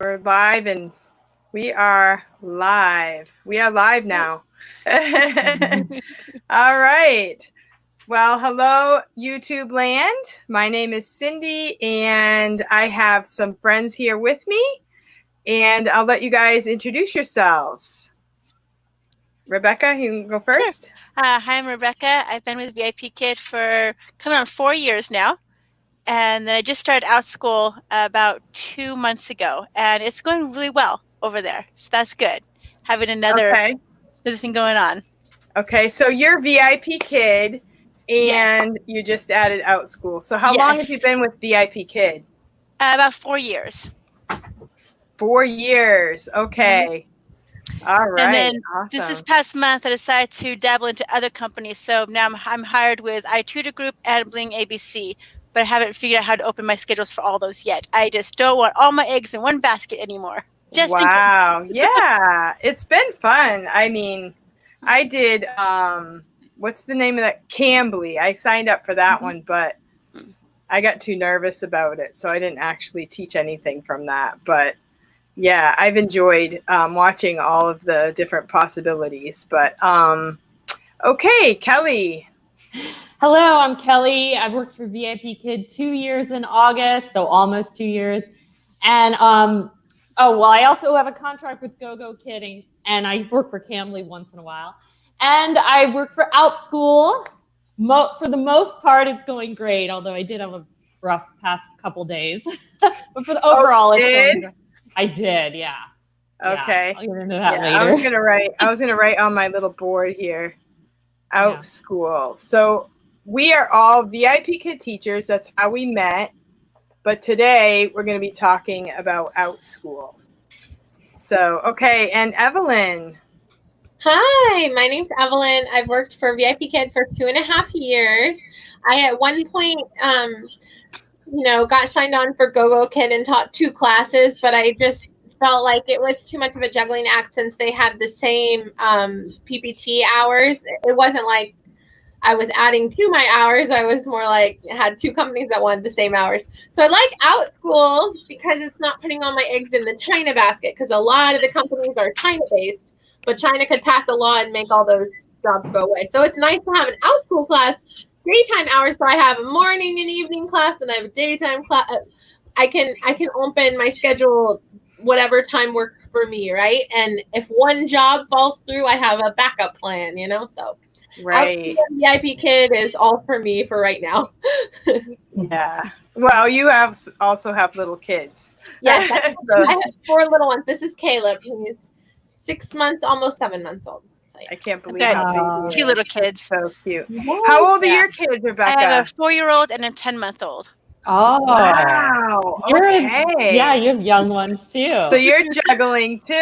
We're live and we are live. We are live now. All right. Well, hello, YouTube land. My name is Cindy and I have some friends here with me. And I'll let you guys introduce yourselves. Rebekah, you can go first. Sure. Hi, I'm Rebekah. I've been with VIP Kid for coming on 4 years now. And then I just started Outschool about 2 months ago. And it's going really well over there. So that's good. Having another thing going on. Okay, so you're VIP Kid and you just added Outschool. So how long have you been with VIP Kid? About 4 years. 4 years. Okay. All right. And then awesome. this past month, I decided to dabble into other companies. So now I'm hired with iTutor Group and Bling ABC, but I haven't figured out how to open my schedules for all those yet. I just don't want all my eggs in one basket anymore. Wow. Yeah. It's been fun. I mean, I did, what's the name of that? Cambly. I signed up for that one, but I got too nervous about it. So I didn't actually teach anything from that. But yeah, I've enjoyed watching all of the different possibilities. But okay, Kelly. Hello, I'm Kelly. I've worked for VIP Kid 2 years in August, so almost 2 years. And I also have a contract with GoGo Kidding, and I work for Cambly once in a while. And I work for Outschool. For the most part, it's going great, although I did have a rough past couple days. But for the overall, it's going great. I did, yeah. Okay. Yeah, I'll get into that later. I was gonna write on my little board here. Outschool. So we are all VIP Kid teachers. That's how we met. But today we're going to be talking about Outschool. So, okay. And Evelyn. Hi, my name's Evelyn. I've worked for VIP Kid for 2.5 years. I at one point, got signed on for GoGo Kid and taught 2 classes, but I just felt like it was too much of a juggling act since they had the same PPT hours. It wasn't like I was adding to my hours. I was more like had 2 companies that wanted the same hours. So I like Outschool because it's not putting all my eggs in the China basket, because a lot of the companies are China-based, but China could pass a law and make all those jobs go away. So it's nice to have an Outschool class, daytime hours. So I have a morning and evening class, and I have a daytime class. I can open my schedule whatever time works for me, right? And if one job falls through, I have a backup plan, so. Right. VIP Kid is all for me for right now. Yeah. Well, you also have little kids. Yes, I have 4 little ones. This is Caleb. He's 6 months, almost 7 months old. So, yeah. I can't believe how baby 2 little kids. So cute. How old are your kids, Rebekah? I have a 4-year-old and a 10-month-old. Oh, wow. Okay. Yeah, you have young ones too. So you're juggling too.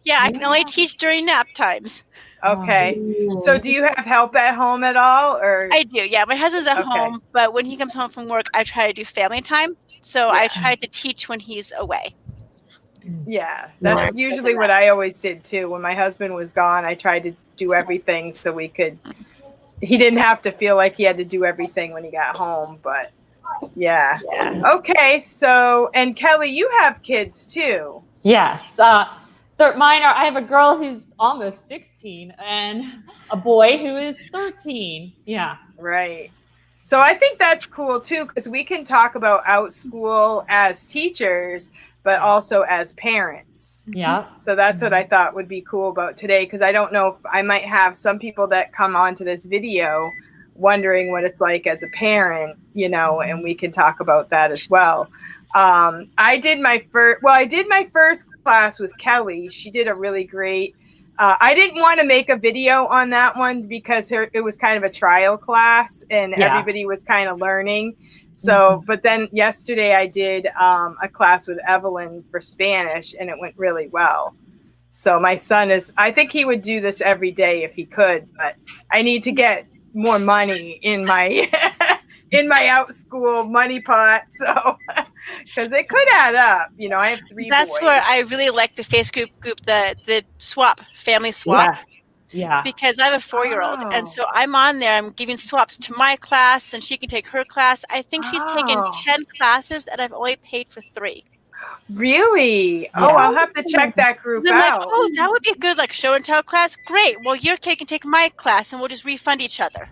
Yeah, I can only teach during nap times. Okay. So do you have help at home at all? Or I do, yeah. My husband's at home, but when he comes home from work, I try to do family time. So I try to teach when he's away. Yeah, that's usually what I always did too. When my husband was gone, I tried to do everything so he didn't have to feel like he had to do everything when he got home. But yeah. Okay. So, and Kelly, you have kids too. Yes. I have a girl who's almost 16 and a boy who is 13. Yeah. Right. So I think that's cool too, because we can talk about Outschool as teachers, but also as parents. Yeah. So that's what I thought would be cool about today, because I don't know if I might have some people that come onto this video wondering what it's like as a parent, and we can talk about that as well. I did my first class with Kelly. She did a really great. I didn't want to make a video on that one because it was kind of a trial class and everybody was kind of learning. So, but then yesterday I did a class with Evelyn for Spanish, and it went really well. So my son I think he would do this every day if he could, but I need to get more money in my Outschool money pot. So, because it could add up, I have 3 That's boys. where I really like the face group, the family swap. Yeah. Because I have a 4-year-old, and so I'm on there. I'm giving swaps to my class, and she can take her class. I think she's taken 10 classes, and I've only paid for 3. Really? Yeah. Oh, I'll have to check that group And I'm like, out. oh, that would be a good like show and tell class. Great. Well, your kid can take my class, and we'll just refund each other.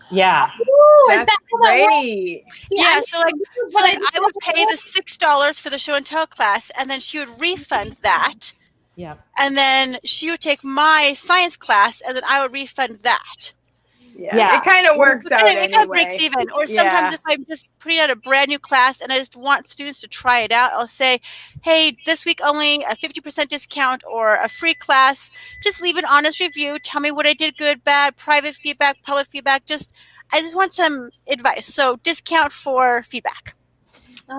Yeah. Ooh, is That's that how that works? great. See, Yeah. I So like, but I would pay the $6 for the show and tell class, and then she would refund that. Yeah. And then she would take my science class, and then I would refund that. Yeah. It kind of works out It kind of breaks anyway. even. Or sometimes if I'm just putting out a brand new class and I just want students to try it out, I'll say, hey, this week only a 50% discount or a free class. Just leave an honest review. Tell me what I did good, bad, private feedback, public feedback. I just want some advice. So discount for feedback.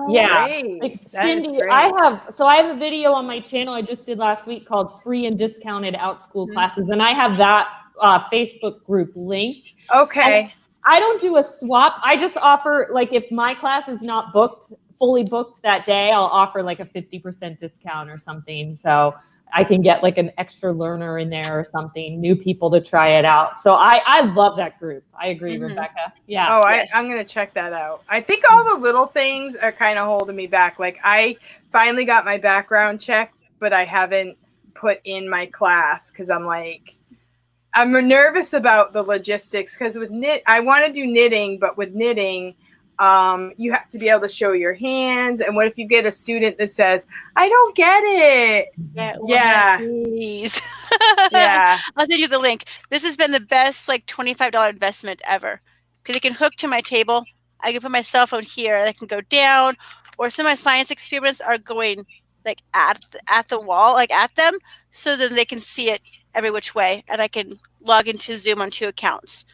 Yeah. Great. Like That is Cindy, great. I have a video on my channel I just did last week called Free and Discounted Outschool Classes. And I have that Facebook group linked. Okay. And I don't do a swap. I just offer, like, if my class is not fully booked that day, I'll offer like a 50% discount or something. So I can get like an extra learner in there or something, new people to try it out. So I love that group. I agree, Rebekah. Yeah. Oh, Yes. I'm going to check that out. I think all the little things are kind of holding me back. Like I finally got my background check, but I haven't put in my class because I'm nervous about the logistics because with I want to do knitting, but with knitting, you have to be able to show your hands. And what if you get a student that says, I don't get it? Yeah. Please. Yeah. I'll send you the link. This has been the best like $25 investment ever because it can hook to my table. I can put my cell phone here. I can go down, or some of my science experiments are going like at the wall, like at them, so then they can see it every which way, and I can log into Zoom on 2 accounts,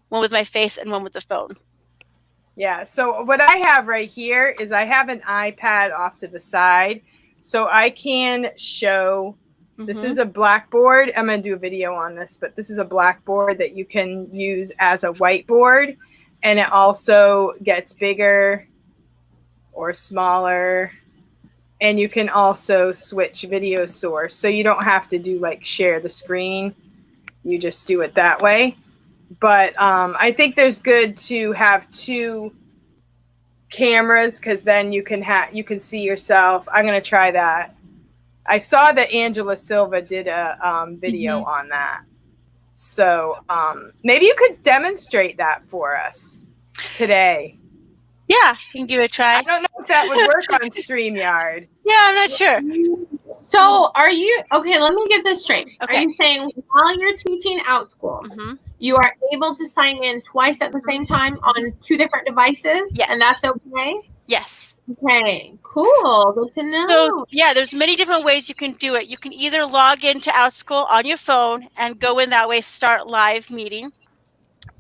one with my face and one with the phone. Yeah. So what I have right here is I have an iPad off to the side, so I can show. This is a blackboard. I'm going to do a video on this, but this is a blackboard that you can use as a whiteboard, and it also gets bigger or smaller. And you can also switch video source. So you don't have to do like share the screen. You just do it that way. But I think there's good to have 2 cameras because then you can see yourself. I'm going to try that. I saw that Angela Silva did a video on that. So maybe you could demonstrate that for us today. Yeah, you can give it a try. I don't know if that would work on StreamYard. Yeah, I'm not sure. So are you, okay, let me get this straight. Okay. Are you saying while you're teaching Outschool, you are able to sign in twice at the same time on 2 different devices? Yeah. And that's okay? Yes. Okay, cool. Good to know. So yeah, there's many different ways you can do it. You can either log into Outschool on your phone and go in that way, start live meeting.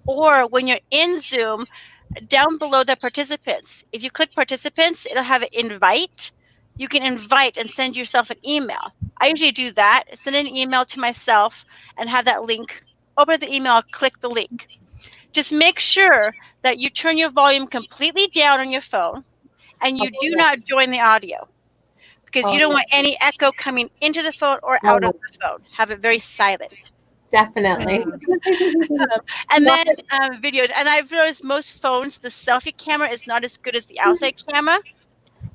Or when you're in Zoom, down below the participants, if you click participants, it'll have an invite. You can invite and send yourself an email. I usually do that, send an email to myself and have that link. Open the email, click the link. Just make sure that you turn your volume completely down on your phone and you do not join the audio because you don't want any echo coming into the phone or out of the phone. Have it very silent. Definitely. And then video. And I've noticed most phones, the selfie camera is not as good as the outside camera.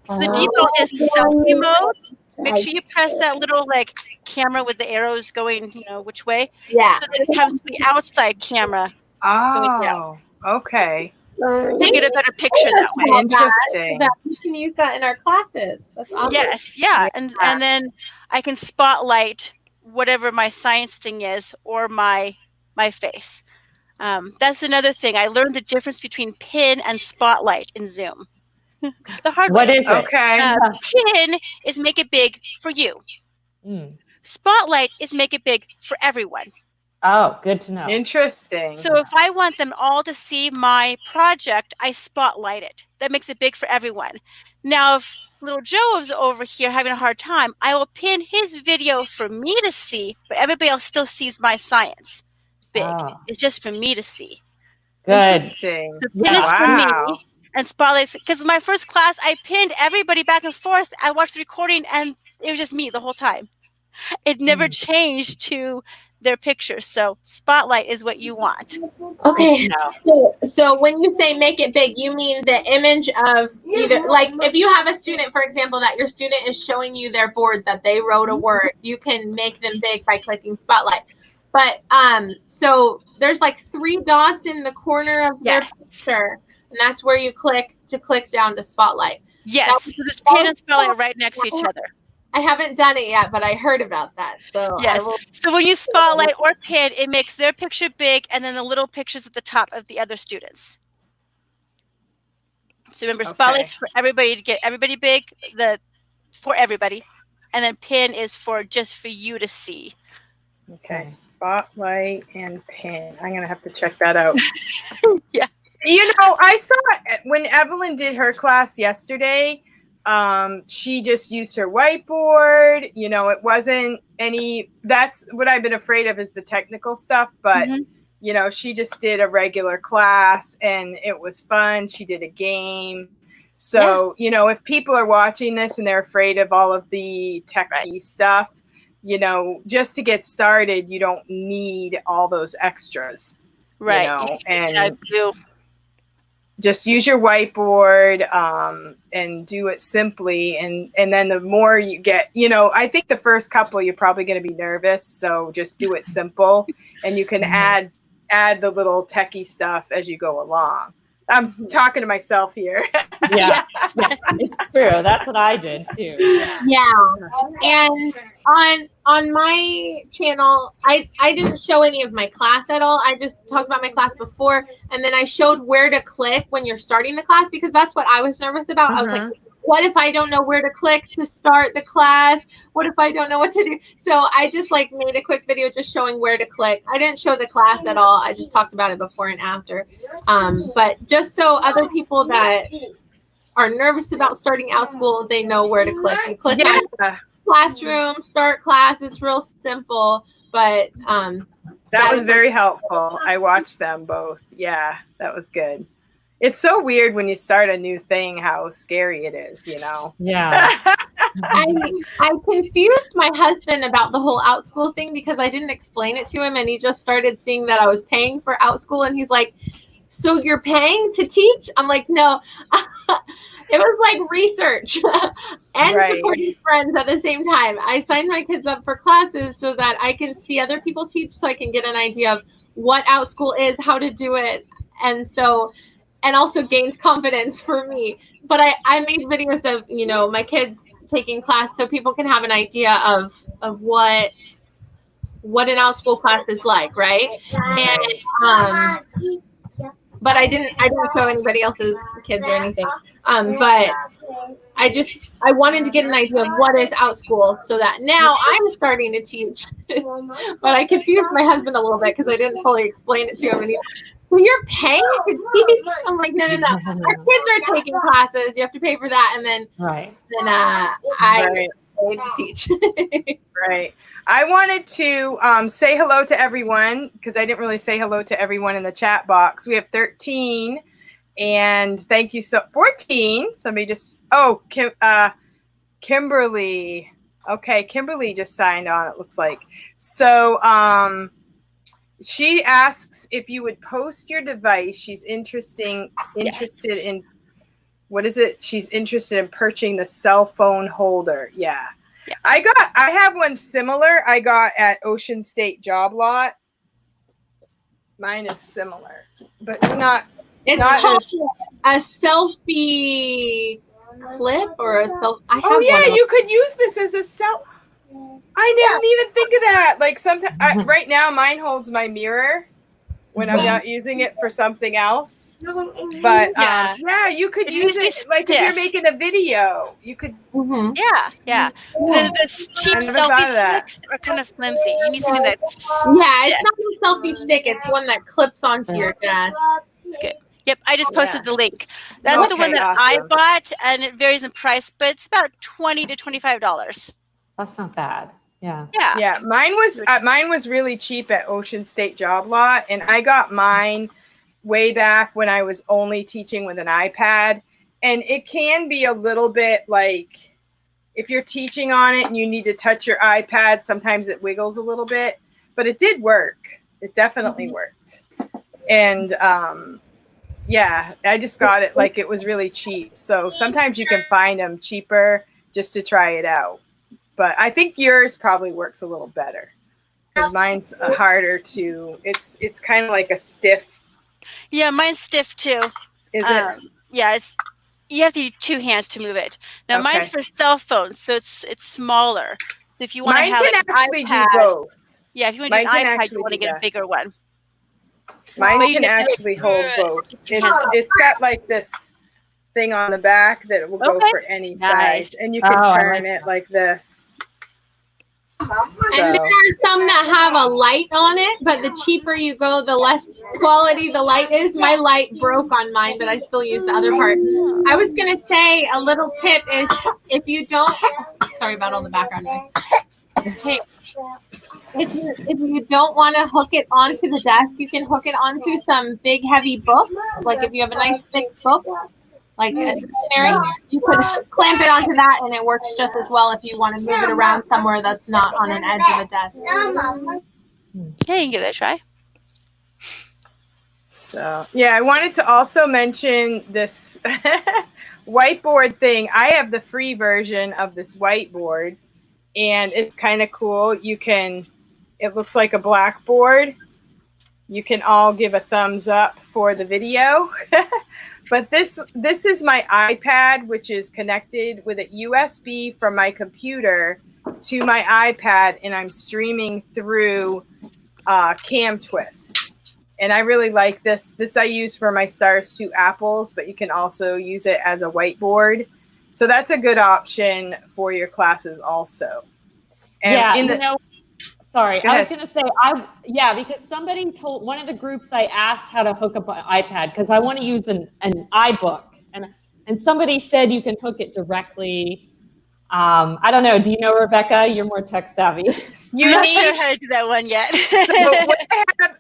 So the default is selfie mode. Make sure you press that little like camera with the arrows going, which way. Yeah. So that it comes to the outside camera. Oh, okay. You get a better picture that way. Interesting. That we can use that in our classes. That's awesome. Yes, yeah. And then I can spotlight whatever my science thing is or my face. That's another thing. I learned the difference between pin and spotlight in Zoom. The hard way. What is it? Okay. Pin is make it big for you. Spotlight is make it big for everyone. Oh, good to know. Interesting. So if I want them all to see my project, I spotlight it. That makes it big for everyone. Now, if little Joe is over here having a hard time, I will pin his video for me to see, but everybody else still sees my science big. Oh. It's just for me to see. Good. Interesting. So pin is for me and spotlight. Because my first class, I pinned everybody back and forth. I watched the recording and it was just me the whole time. It never changed to their picture. So spotlight is what you want. Okay. So when you say make it big, you mean the image of either, like if you have a student, for example, that your student is showing you their board that they wrote a word, you can make them big by clicking spotlight. But so there's like 3 dots in the corner of their picture, and that's where you click down to spotlight. Yes. So there's pin and spotlight right next to each other. I haven't done it yet, but I heard about that. So yes. So when you spotlight or pin, it makes their picture big, and then the little pictures at the top of the other students. So remember, spotlight's for everybody to get everybody big, for everybody, and then pin is for just for you to see. Okay, spotlight and pin. I'm gonna have to check that out. Yeah. You know, I saw when Evelyn did her class yesterday. She just used her whiteboard. You know, it wasn't any. That's what I've been afraid of, is the technical stuff. But you know, she just did a regular class, and it was fun. She did a game. So you know, if people are watching this and they're afraid of all of the techie stuff, you know, just to get started, you don't need all those extras. Right. You know, and just use your whiteboard and do it simply. And then the more you get, you know, I think the first couple, you're probably going to be nervous. So just do it simple, and you can add the little techie stuff as you go along. I'm talking to myself here. Yeah, it's true. That's what I did too. Yeah. And on my channel, I didn't show any of my class at all. I just talked about my class before, and then I showed where to click when you're starting the class, because that's what I was nervous about. I was like, what if I don't know where to click to start the class? What if I don't know what to do? So I just like made a quick video just showing where to click. I didn't show the class at all. I just talked about it before and after. But just so other people that are nervous about starting Outschool, they know where to click. You click on classroom, start class. It's real simple, but that was very helpful. I watched them both. Yeah, that was good. It's so weird when you start a new thing, how scary it is, you know? Yeah. I confused my husband about the whole Outschool thing because I didn't explain it to him, and he just started seeing that I was paying for Outschool, and he's like, so you're paying to teach? I'm like, no. It was like research and supporting friends at the same time. I signed my kids up for classes so that I can see other people teach, so I can get an idea of what Outschool is, how to do it. And also gained confidence for me. But I made videos of, you know, my kids taking class so people can have an idea of what an Outschool class is like, right? And but I didn't show anybody else's kids or anything. But I wanted to get an idea of what is Outschool, so that now I'm starting to teach. But I confused my husband a little bit because I didn't fully explain it to him. And he, well, you're paying to teach? I'm like, no. Our kids are taking classes. You have to pay for that, and then I paid to teach. Right. I wanted to say hello to everyone, because I didn't really say hello to everyone in the chat box. We have 13, and thank you. 14. Somebody just, Kimberly. Okay, Kimberly just signed on, it looks like. So she asks if you would post your device. She's interested in, what is it? She's interested in purchasing the cell phone holder. Yeah. I have one similar I got at Ocean State Job Lot. Mine is similar, but not. It's not called a selfie clip or a self. Oh yeah, you could use this as a I didn't even think of that. Like sometimes, right now, mine holds my mirror when I'm not using it for something else. But you could use it like if you're making a video. You could. Yeah. The cheap selfie sticks are kind of flimsy. You need something that's it's not a selfie stick. It's one that clips onto your desk. It's good. Yep, I just posted the link. That's the one that I bought, and it varies in price, but it's about $20 to $25. That's not bad. Yeah. Mine was really cheap at Ocean State Job Lot, and I got mine way back when I was only teaching with an iPad, and it can be a little bit like if you're teaching on it and you need to touch your iPad, sometimes it wiggles a little bit, but it did work. It definitely worked. And yeah, I just got it like it was really cheap. So sometimes you can find them cheaper just to try it out. But I think yours probably works a little better because mine's harder to, it's kind of like a stiff. Yeah, mine's stiff too. Is it? Yeah, you have to use 2 hands to move it. Now mine's for cell phones, so it's smaller. So if you want to have mine like can actually an iPad, do both. yeah, if you want to do an iPad, you want to get a bigger one. Mine can actually hold both. It's got like this thing on the back that will go for any size, and you can turn it like this. And there are some that have a light on it, but the cheaper you go, the less quality the light is. My light broke on mine, but I still use the other part. I was going to say a little tip is if you don't, sorry about all the background noise. Okay. If you don't want to hook it onto the desk, you can hook it onto some big heavy books. Like if you have a nice thick book, like a dictionary, you could clamp it onto that and it works just as well if you want to move it around somewhere that's not on an edge of a desk. Yeah, you can give that a try. So yeah, I wanted to also mention this whiteboard thing. I have the free version of this whiteboard and it's kind of cool. It looks like a blackboard. You can all give a thumbs up for the video. But this is my iPad, which is connected with a USB from my computer to my iPad, and I'm streaming through CamTwist. And I really like this. This I use for my Stars 2 Apples, but you can also use it as a whiteboard. So that's a good option for your classes also. And sorry, I was going to say, because somebody told one of the groups I asked how to hook up an iPad because I want to use an iBook, and somebody said you can hook it directly. I don't know. Do you know, Rebekah? You're more tech savvy. I'm not sure how to do that one yet. So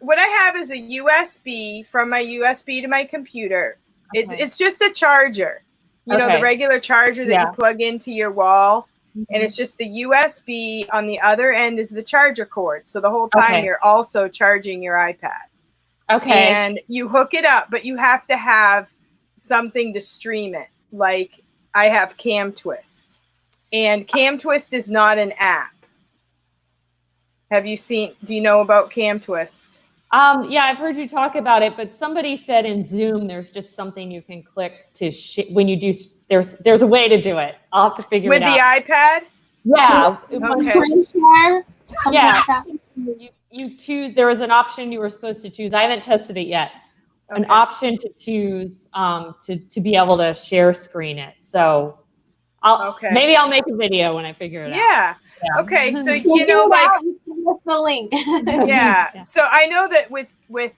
what I have is a USB from my USB to my computer. Okay. It's just a charger, you know, the regular charger that you plug into your wall. And it's just the USB on the other end is the charger cord. So the whole time you're also charging your iPad. Okay. And you hook it up, but you have to have something to stream it. Like I have CamTwist. And CamTwist is not an app. Do you know about CamTwist? Yeah, I've heard you talk about it, but somebody said in Zoom there's just something you can click to when you do. There's a way to do it. I'll have to figure it out. With the iPad? Yeah. Screen share. Yeah. Like you choose. There was an option you were supposed to choose. I haven't tested it yet. An option to choose to be able to share screen it. So maybe I'll make a video when I figure it out. Yeah. Okay, so you know, like the link. Yeah. So I know that with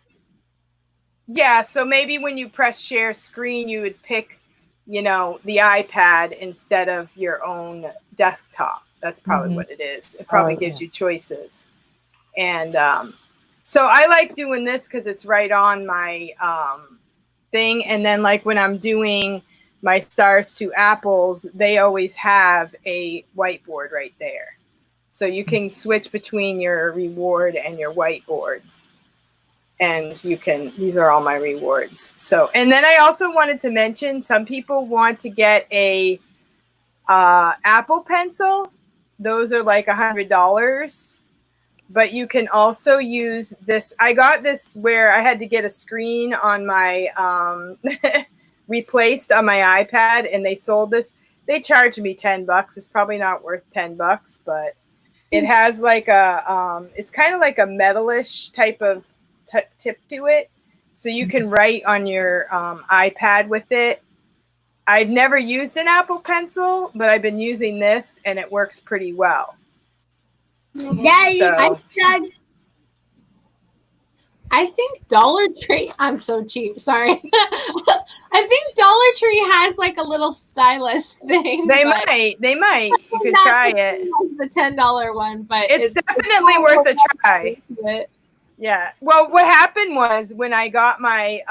so maybe when you press share screen, you would pick, you know, the iPad instead of your own desktop. That's probably what it is. It probably gives you choices. And so I like doing this because it's right on my thing. And then like when I'm doing my Stars 2 Apples, they always have a whiteboard right there. So you can switch between your reward and your whiteboard. And these are all my rewards. So, and then I also wanted to mention, some people want to get a Apple Pencil. Those are like $100. But you can also use this. I got this where I had to get a screen on my replaced on my iPad, and they sold this. They charged me $10. It's probably not worth $10, but it has like it's kind of like a metalish type of tip to it. So you can write on your iPad with it. I've never used an Apple Pencil, but I've been using this and it works pretty well. Daddy, I think Dollar Tree, I'm so cheap, sorry. I think Dollar Tree has like a little stylus thing. They might. You could try it. The $10 one, but it's definitely worth a try. Yeah. Well, what happened was when I got my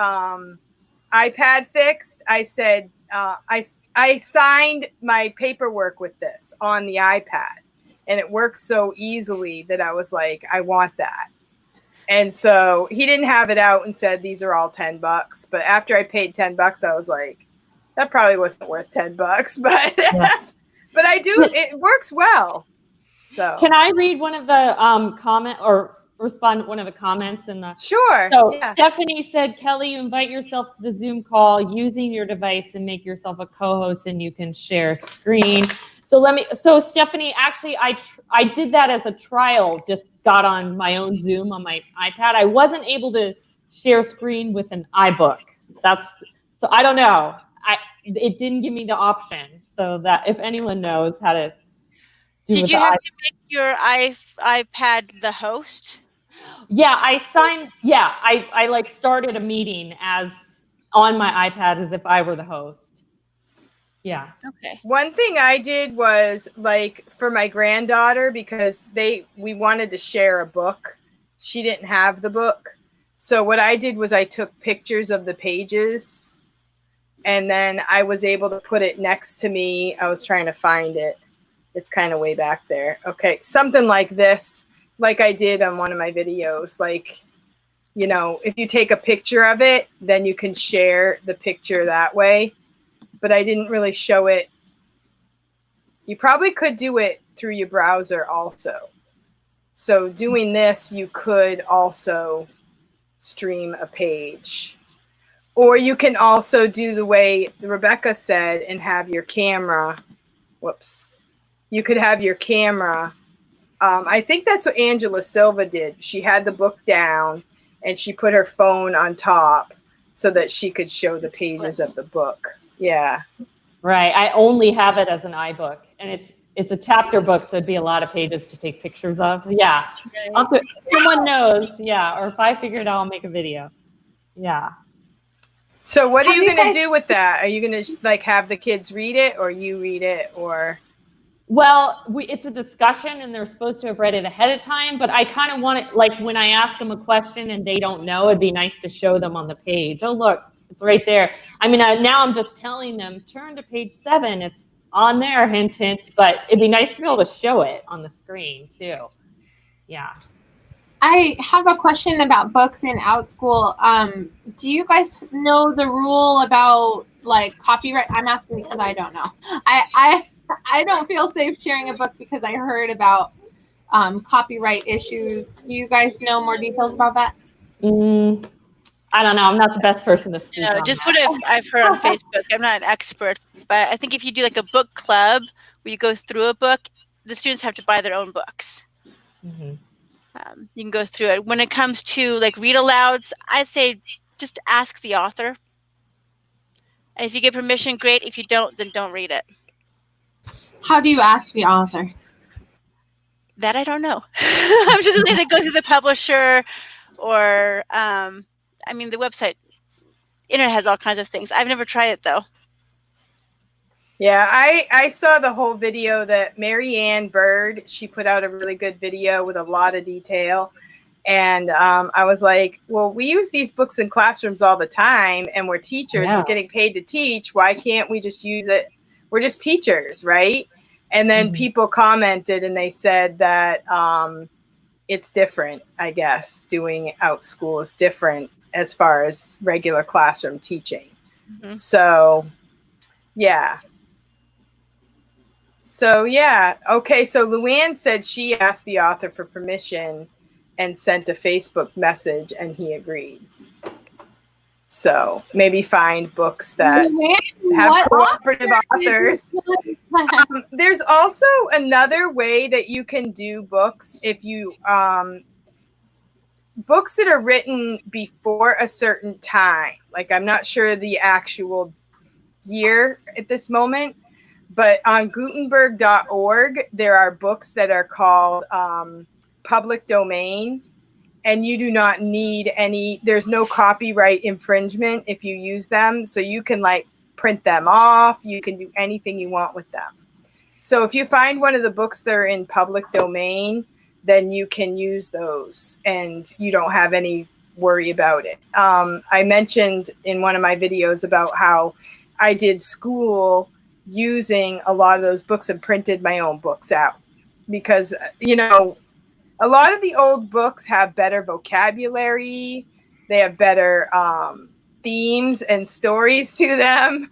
iPad fixed, I said, I I signed my paperwork with this on the iPad, and it worked so easily that I was like, I want that. And so he didn't have it out and said, these are all $10. But after I paid $10, I was like, that probably wasn't worth $10, but but I do, it works well. So can I read one of the comment or respond to one of the comments in the sure. So yeah. Stephanie said, Kelly, you invite yourself to the Zoom call using your device and make yourself a co-host and you can share screen. So Stephanie, actually I did that as a trial, just got on my own Zoom on my iPad. I wasn't able to share screen with an iBook. So I don't know. It didn't give me the option. So that if anyone knows how to do Did you have to make your iPad the host? Yeah, I signed. Yeah, I like started a meeting as on my iPad as if I were the host. Yeah. Okay. One thing I did was like for my granddaughter, because we wanted to share a book. She didn't have the book. So what I did was I took pictures of the pages and then I was able to put it next to me. I was trying to find it. It's kind of way back there. Okay. Something like this, like I did on one of my videos. Like, you know, if you take a picture of it, then you can share the picture that way. But I didn't really show it. You probably could do it through your browser also. So doing this, you could also stream a page. Or you can also do the way Rebekah said and have your camera. Whoops. You could have your camera. I think that's what Angela Silva did. She had the book down and she put her phone on top so that she could show the pages of the book. Yeah. Right. I only have it as an iBook, and it's a chapter book, so it'd be a lot of pages to take pictures of. Yeah. Someone knows. Yeah. Or if I figure it out, I'll make a video. Yeah. So what are you going to do with that? Are you going to like have the kids read it or you read it or? Well, it's a discussion and they're supposed to have read it ahead of time, but I kind of want it, like when I ask them a question and they don't know, it'd be nice to show them on the page. Oh, look, it's right there. I mean, now I'm just telling them, turn to page 7. It's on there, hint, hint, but it'd be nice to be able to show it on the screen too. Yeah. I have a question about books in Outschool. Do you guys know the rule about like copyright? I'm asking because I don't know. I don't feel safe sharing a book because I heard about copyright issues. Do you guys know more details about that? I don't know. I'm not the best person to speak on just that. what I've heard on Facebook. I'm not an expert, but I think if you do like a book club where you go through a book, the students have to buy their own books. Mm-hmm. You can go through it. When it comes to like read alouds, I say just ask the author. And if you get permission, great. If you don't, then don't read it. How do you ask the author? That I don't know. I'm just saying that goes to the publisher or, I mean, the website. Internet has all kinds of things. I've never tried it though. Yeah, I saw the whole video that Mary Ann Bird, she put out a really good video with a lot of detail. And I was like, well, we use these books in classrooms all the time and we're teachers, Yeah. We're getting paid to teach. Why can't we just use it? We're just teachers, right? And then people commented and they said that it's different, I guess. Doing Outschool is different as far as regular classroom teaching. So, yeah. So, yeah. Okay, so Luann said she asked the author for permission and sent a Facebook message and he agreed. So maybe find books that have cooperative authors. There's also another way that you can do books if you books that are written before a certain time. Like I'm not sure the actual year at this moment, but on Gutenberg.org there are books that are called public domain. And you do not need there's no copyright infringement if you use them. So you can like print them off. You can do anything you want with them. So if you find one of the books that are in public domain, then you can use those and you don't have any worry about it. I mentioned in one of my videos about how I did school using a lot of those books and printed my own books out because, you know, a lot of the old books have better vocabulary. They have better themes and stories to them.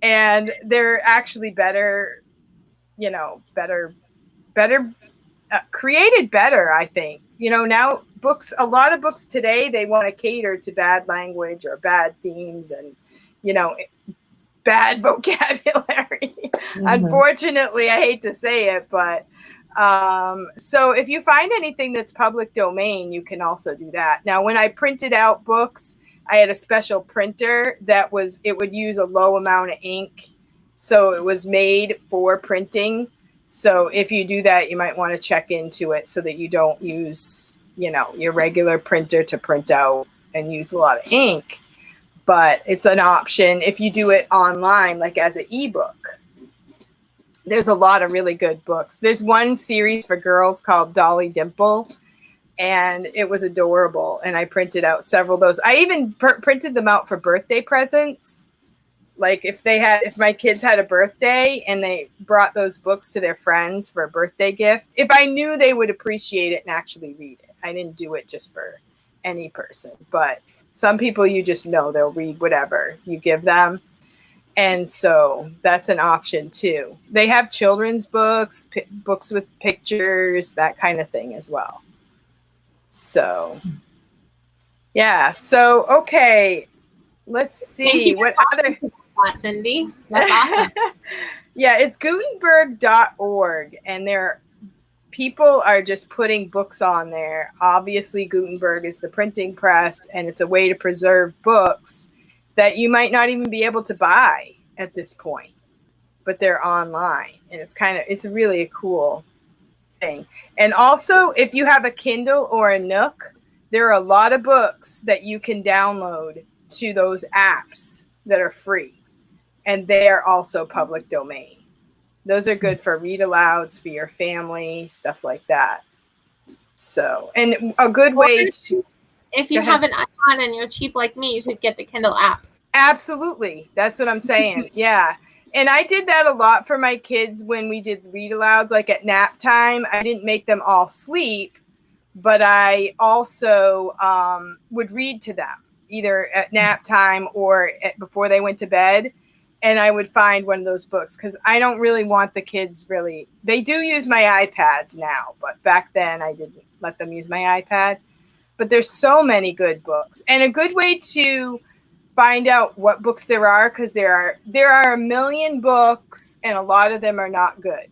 And they're actually better, you know, better created better, I think. You know, now a lot of books today, they want to cater to bad language or bad themes and, you know, bad vocabulary. Unfortunately, I hate to say it, but so if you find anything that's public domain, you can also do that. Now, when I printed out books, I had a special printer that it would use a low amount of ink. So it was made for printing. So if you do that, you might want to check into it so that you don't use, you know, your regular printer to print out and use a lot of ink. But it's an option if you do it online, like as an ebook. There's a lot of really good books. There's one series for girls called Dolly Dimple, and it was adorable. And I printed out several of those. I even printed them out for birthday presents. Like if my kids had a birthday and they brought those books to their friends for a birthday gift, if I knew they would appreciate it and actually read it. I didn't do it just for any person, but some people you just know they'll read whatever you give them. And so that's an option too. They have children's books, books with pictures, that kind of thing as well. So, yeah. So, okay. Let's see what other. Cindy. That's awesome. Yeah, it's Gutenberg.org, and people are just putting books on there. Obviously, Gutenberg is the printing press, and it's a way to preserve books that you might not even be able to buy at this point, but they're online, and it's really a cool thing. And also, if you have a Kindle or a Nook, there are a lot of books that you can download to those apps that are free, and they are also public domain. Those are good for read alouds for your family, stuff like that. So, and a good way to, if you have an iPhone and you're cheap like me, you could get the Kindle app. Absolutely. That's what I'm saying. Yeah. And I did that a lot for my kids when we did read alouds, like at nap time. I didn't make them all sleep, but I also would read to them either at nap time or before they went to bed. And I would find one of those books because I don't really want the kids they do use my iPads now, but back then I didn't let them use my iPad. But there's so many good books, and a good way to find out what books there are, because there are a million books and a lot of them are not good.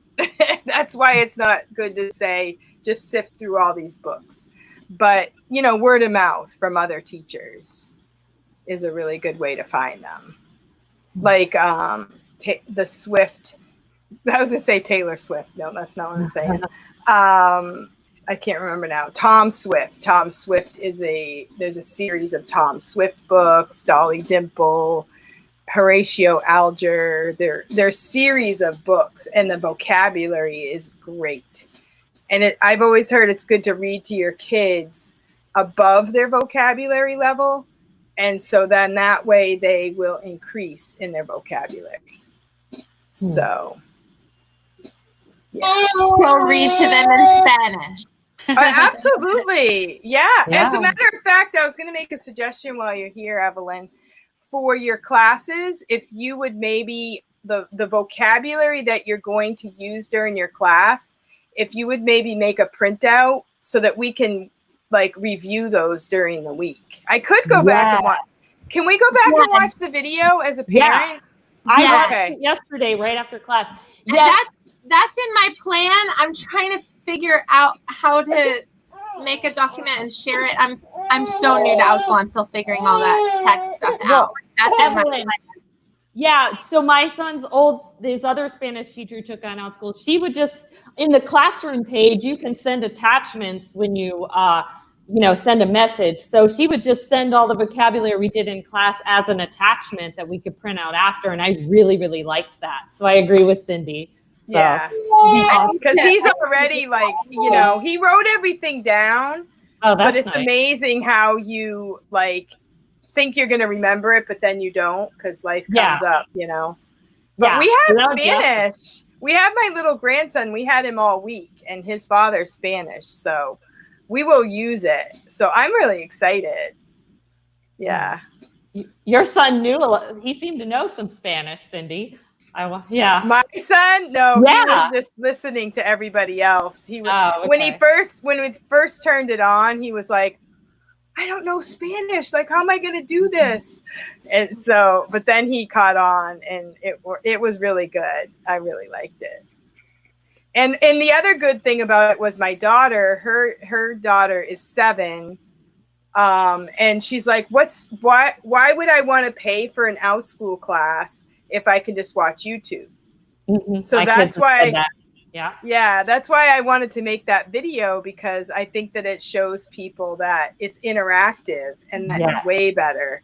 That's why it's not good to say just sift through all these books. But, you know, word of mouth from other teachers is a really good way to find them. Like the Swift, I was going to say Taylor Swift. No, that's not what I'm saying. I can't remember now. Tom Swift. Tom Swift there's a series of Tom Swift books, Dolly Dimple, Horatio Alger. They're series of books, and the vocabulary is great. And I've always heard it's good to read to your kids above their vocabulary level. And so then that way they will increase in their vocabulary. So, yeah. So read to them in Spanish. Absolutely. Yeah. As a matter of fact, I was going to make a suggestion while you're here, Evelyn, for your classes. If you would maybe the vocabulary that you're going to use during your class, if you would maybe make a printout so that we can like review those during the week. I could go back and watch. Can we go back and watch the video as a parent? I watched it yesterday right after class. Yeah, that's in my plan. I'm trying to figure out how to make a document and share it. I'm so new to Outschool. I'm still figuring all that tech stuff out. That's in my plan. Yeah, so my son's his other Spanish teacher took on Outschool. She would just, in the classroom page, you can send attachments when you, send a message. So she would just send all the vocabulary we did in class as an attachment that we could print out after. And I really, really liked that. So I agree with Cindy. So, yeah, because he's already he wrote everything down. Oh, that's but it's nice. amazing how you think you're going to remember it, but then you don't because life comes up, But we have that would be awesome. Spanish. We have my little grandson. We had him all week, and his father's Spanish, so we will use it. So I'm really excited. Yeah. Your son knew a lot. He seemed to know some Spanish, Cindy. Yeah. My son, no, Yeah. he was just listening to everybody else. He was okay. when we first turned it on, he was like, I don't know Spanish. Like, how am I going to do this? And so, but then he caught on, and it was really good. I really liked it. And the other good thing about it was my daughter. Her daughter is 7, and she's like, why would I want to pay for an Outschool class if I can just watch YouTube? Mm-hmm. So that's why. Yeah, that's why I wanted to make that video, because I think that it shows people that it's interactive, and that's way better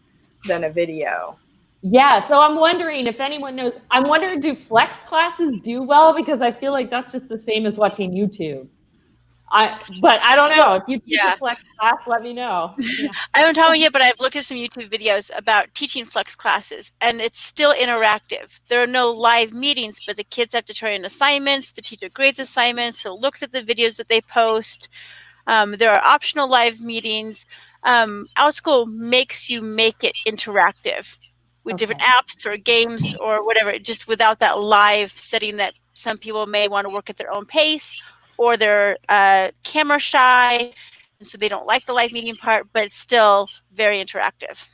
than a video. Yeah, so I'm wondering if anyone knows. I'm wondering, do flex classes do well? Because I feel like that's just the same as watching YouTube. But I don't know. If you teach a flex class, let me know. Yeah. I haven't taught yet, but I've looked at some YouTube videos about teaching flex classes, and it's still interactive. There are no live meetings, but the kids have to turn in assignments. The teacher grades assignments, so looks at the videos that they post. There are optional live meetings. Outschool makes you make it interactive with different apps or games or whatever, just without that live setting that some people may want to work at their own pace, or they're camera shy, and so they don't like the live meeting part, but it's still very interactive.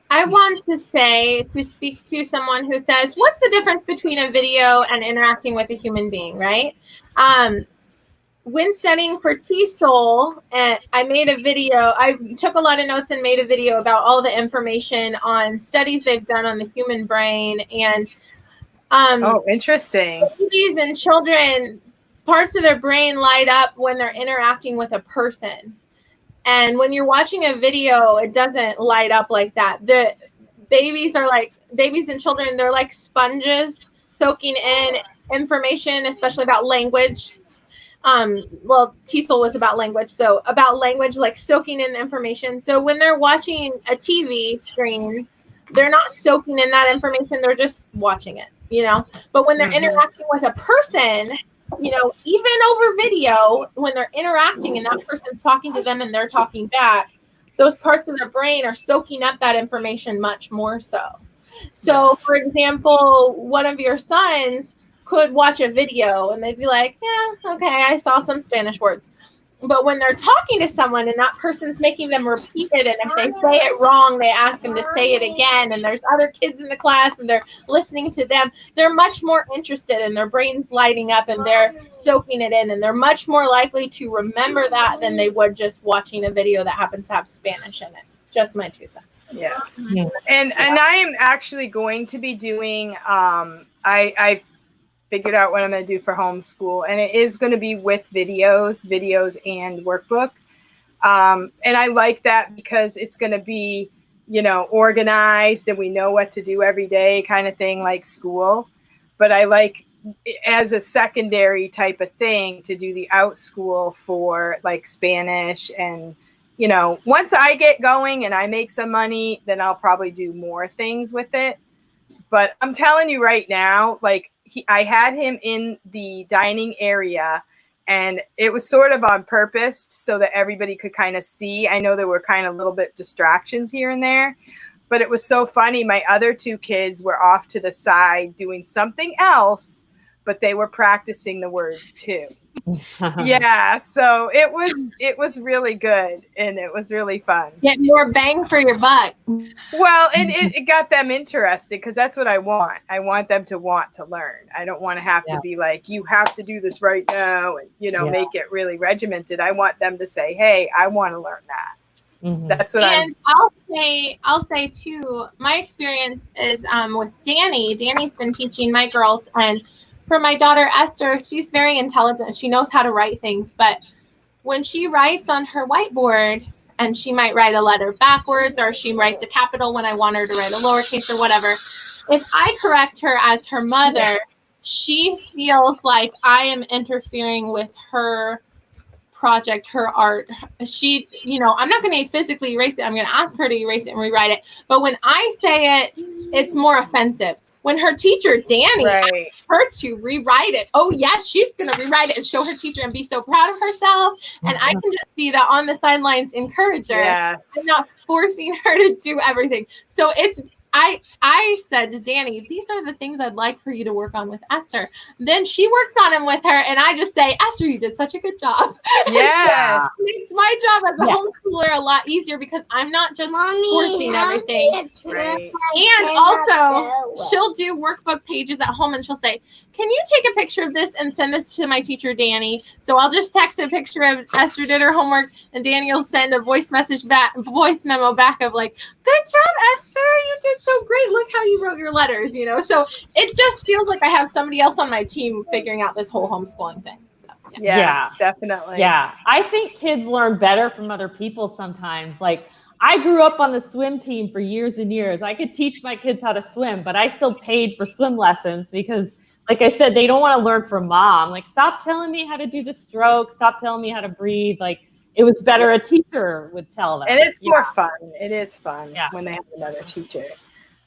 I want to speak to someone who says, what's the difference between a video and interacting with a human being, right? When studying for TESOL, I made a video. I took a lot of notes and made a video about all the information on studies they've done on the human brain. And interesting. Babies and children, parts of their brain light up when they're interacting with a person. And when you're watching a video, it doesn't light up like that. The babies and children, they're like sponges soaking in information, especially about language. TESOL was about language. So about language, like soaking in the information. So when they're watching a TV screen, they're not soaking in that information. They're just watching it, But when they're interacting with a person, even over video, when they're interacting and that person's talking to them and they're talking back, those parts of their brain are soaking up that information much more so. So, for example, one of your sons could watch a video and they'd be like, yeah, okay, I saw some Spanish words. But when they're talking to someone and that person's making them repeat it, and if they say it wrong, they ask them to say it again, and there's other kids in the class and they're listening to them, they're much more interested and their brain's lighting up and they're soaking it in, and they're much more likely to remember that than they would just watching a video that happens to have Spanish in it. Just my 2 cents. Yeah. And I am actually going to be doing, I figured out what I'm going to do for homeschool, and it is going to be with videos and workbook. And I like that because it's going to be, organized, and we know what to do every day kind of thing, like school. But I like, as a secondary type of thing, to do the Outschool for like Spanish. And, once I get going and I make some money, then I'll probably do more things with it. But I'm telling you right now, like, I had him in the dining area, and it was sort of on purpose so that everybody could kind of see. I know there were kind of little bit distractions here and there, but it was so funny. My other 2 kids were off to the side doing something else, but they were practicing the words too. Yeah, so it was really good, and it was really fun. Get more bang for your buck. Well, and it got them interested, because that's what I want. I want them to want to learn. I don't want to have to be like, you have to do this right now, and make it really regimented. I want them to say, hey, I want to learn that. Mm-hmm. That's what I'll say too, my experience is with Danny. Danny's been teaching my girls, and for my daughter, Esther, she's very intelligent. She knows how to write things. But when she writes on her whiteboard, and she might write a letter backwards, or she writes a capital when I want her to write a lowercase or whatever, if I correct her as her mother, she feels like I am interfering with her project, her art. She, I'm not going to physically erase it. I'm going to ask her to erase it and rewrite it. But when I say it, it's more offensive. when her teacher, Danny, Right. asked her to rewrite it. Oh, yes, she's going to rewrite it and show her teacher and be so proud of herself. And I can just be the on the sidelines encourager. Yes. I'm not forcing her to do everything. So I said to Danny, these are the things I'd like for you to work on with Esther. Then she works on them with her, and I just say, Esther, you did such a good job. Yes. It makes my job as a homeschooler a lot easier because I'm not just forcing everything. Right. And also, she'll do workbook pages at home, and she'll say, can you take a picture of this and send this to my teacher, Danny? So I'll just text a picture of Esther did her homework, and Danny will send a voice memo back of like, good job, Esther. You did so great. Look how you wrote your letters, you know? So it just feels like I have somebody else on my team figuring out this whole homeschooling thing. So, Yes, definitely. Yeah. I think kids learn better from other people sometimes. Like, I grew up on the swim team for years and years. I could teach my kids how to swim, but I still paid for swim lessons because, like I said, they don't want to learn from mom. Like, stop telling me how to do the stroke. Stop telling me how to breathe. Like, it was better a teacher would tell them. And it's more fun. It is fun when they have another teacher,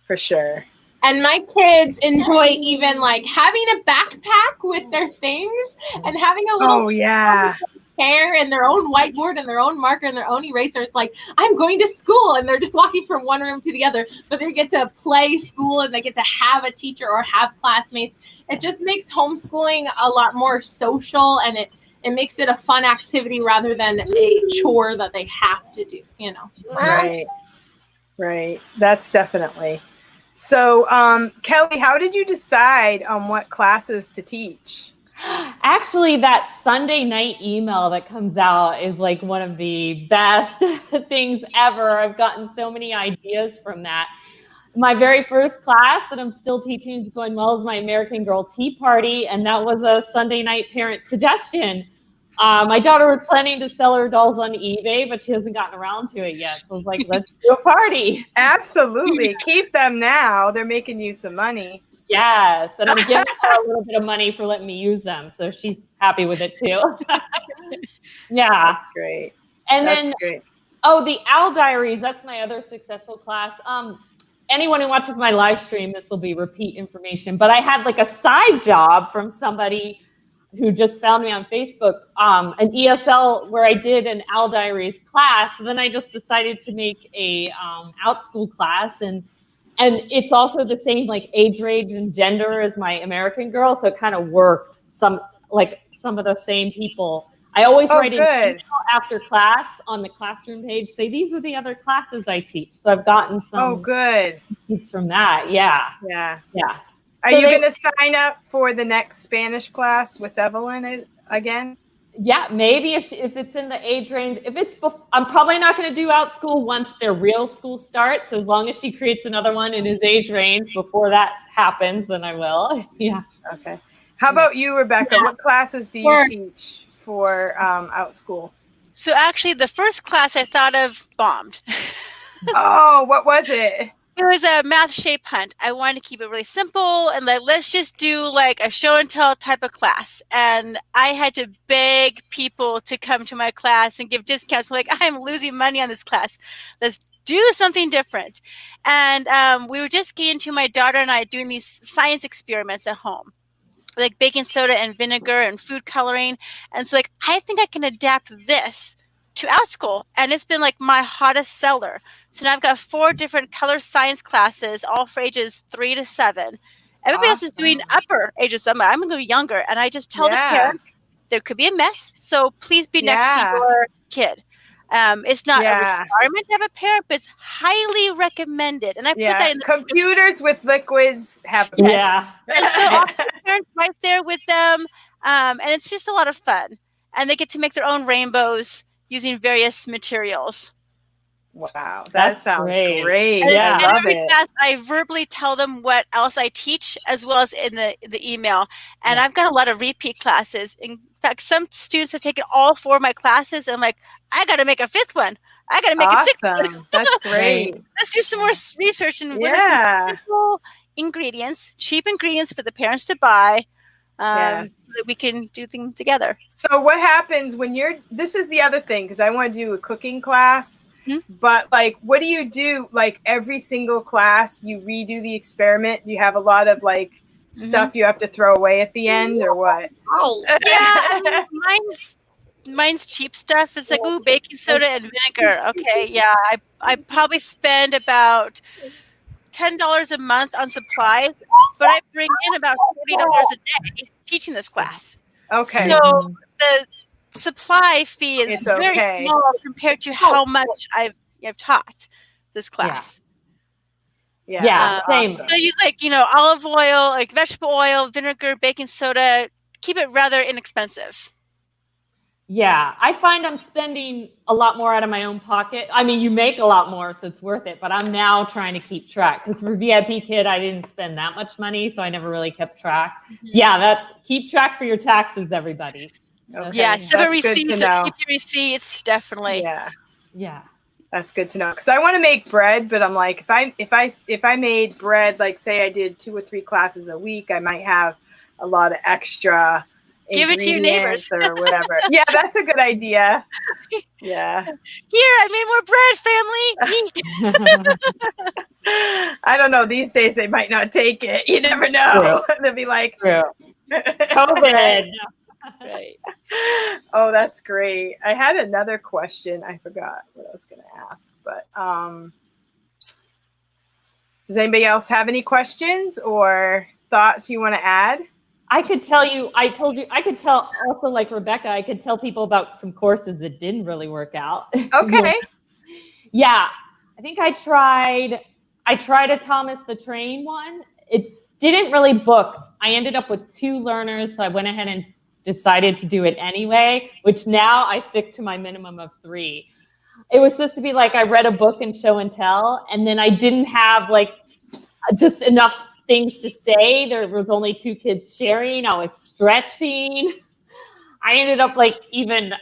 for sure. And my kids enjoy even like having a backpack with their things and having a little chair and their own whiteboard and their own marker and their own eraser. It's like, I'm going to school, and they're just walking from one room to the other, but they get to play school and they get to have a teacher or have classmates. It just makes homeschooling a lot more social, and it makes it a fun activity rather than a chore that they have to do, you know? Right. That's definitely. So, Kelly, how did you decide on what classes to teach? Actually, that Sunday night email that comes out is like one of the best things ever. I've gotten so many ideas from that. My very first class that I'm still teaching is going well is my American Girl Tea Party, and that was a Sunday night parent suggestion. My daughter was planning to sell her dolls on eBay, but she hasn't gotten around to it yet. So I was like, let's do a party. Absolutely. Keep them now. They're making you some money. Yes. And I'm giving her a little bit of money for letting me use them. So she's happy with it too. Yeah. That's great. And then, the Owl Diaries, that's my other successful class. Anyone who watches my live stream, this will be repeat information, but I had like a side job from somebody who just found me on Facebook, an ESL where I did an Owl Diaries class. And then I just decided to make a Outschool class, and it's also the same like age range and gender as my American Girl, so it kind of worked. Some of the same people. I always write an email after class on the classroom page, say these are the other classes I teach. So I've gotten some tips from that. Yeah. Are you going to sign up for the next Spanish class with Evelyn again? Yeah, maybe if it's in the age range. If it's, I'm probably not going to do Outschool once their real school starts. As long as she creates another one in his age range before that happens, then I will. Yeah. Okay. How about you, Rebekah? What classes do you teach for Outschool? So actually, the first class I thought of bombed. Oh, what was it? It was a math shape hunt. I wanted to keep it really simple and like, let's just do like a show and tell type of class. And I had to beg people to come to my class and give discounts. Like, I'm losing money on this class. Let's do something different. And we were just getting to my daughter and I doing these science experiments at home, like baking soda and vinegar and food coloring. And so like, I think I can adapt this to Outschool, and it's been like my hottest seller. So now I've got 4 different color science classes, all for ages 3 to 7. Everybody else is doing upper ages. I'm going to go younger, and I just tell the parent there could be a mess, so please be next to your kid. It's not a requirement to have a parent, but it's highly recommended. And I put that in the computers with liquids have a and so all the parents right there with them, and it's just a lot of fun. And they get to make their own rainbows using various materials. Wow, that sounds great. And I love every it. class, I verbally tell them what else I teach, as well as in the email. And I've got a lot of repeat classes. In fact, some students have taken all 4 of my classes, and I'm like, I got to make a 5th one. I got to make a 6th one. That's great. Let's do some more research and what are some simple ingredients, cheap ingredients for the parents to buy. So that we can do things together. So what happens when this is the other thing, because I want to do a cooking class. But like, what do you do? Like every single class, you redo the experiment. You have a lot of like stuff you have to throw away at the end, or what? Yeah, I mean, mine's cheap stuff. It's like, ooh, baking soda and vinegar. Okay, yeah, I probably spend about $10 a month on supplies, but I bring in about $40 a day teaching this class. Okay. So the supply fee is It's very okay. small compared to how much I've taught this class. Yeah, same. awesome. So I use like, olive oil, like vegetable oil, vinegar, baking soda, keep it rather inexpensive. Yeah, I find I'm spending a lot more out of my own pocket. I mean, you make a lot more, so it's worth it, but I'm now trying to keep track because for VIP Kid, I didn't spend that much money, so I never really kept track. Yeah, keep track for your taxes, everybody. Okay. Yeah, send That's receipts, good to know. keep your receipts, definitely. Yeah. That's good to know, because I want to make bread, but I'm like, if I made bread, like say I did 2 or 3 classes a week, I might have a lot of extra Give it to your neighbors or whatever. Yeah, that's a good idea. Yeah. Here, I made more bread, family. Eat. I don't know. These days they might not take it. You never know. They'll be like, COVID. Right. Oh, that's great. I had another question. I forgot what I was going to ask, but does anybody else have any questions or thoughts you want to add? I could tell you, I could tell also like Rebekah, I could tell people about some courses that didn't really work out. Okay. Yeah. I think I tried a Thomas the Train one. It didn't really book. I ended up with 2 learners, so I went ahead and decided to do it anyway, which now I stick to my minimum of 3. It was supposed to be like I read a book and show and tell, and then I didn't have like just enough things to say. There was only 2 kids sharing. I was stretching. I ended up like even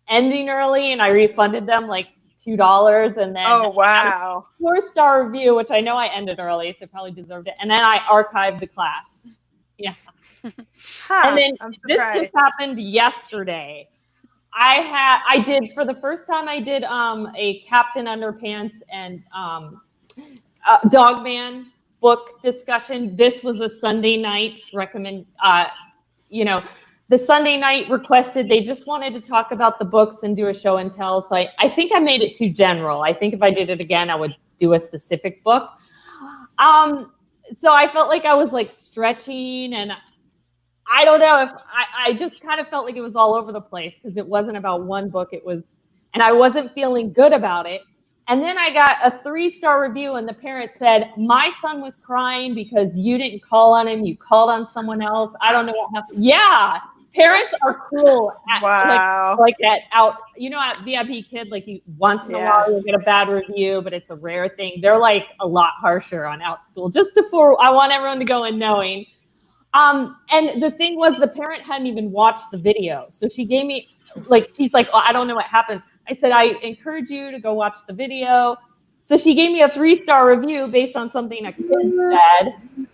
ending early, and I refunded them like $2, and then oh wow, 4-star review, which I know I ended early, so probably deserved it. And then I archived the class. Yeah. And then this just happened yesterday. I did for the first time. I did a Captain Underpants and Dogman book discussion. This was a Sunday night the Sunday night requested, they just wanted to talk about the books and do a show and tell. So I think I made it too general. I think if I did it again, I would do a specific book. So I felt like I was like stretching, and I don't know if I just kind of felt like it was all over the place because it wasn't about one book. And I wasn't feeling good about it. And then I got a 3-star review, and the parent said, my son was crying because you didn't call on him. You called on someone else. I don't know what happened. Yeah. Parents are cruel at VIP Kid, like once in a while you'll get a bad review, but it's a rare thing. They're like a lot harsher on Outschool, I want everyone to go in knowing. And the thing was, the parent hadn't even watched the video. So she gave me she's like, oh, I don't know what happened. I said, I encourage you to go watch the video. So she gave me a 3-star review based on something a kid said.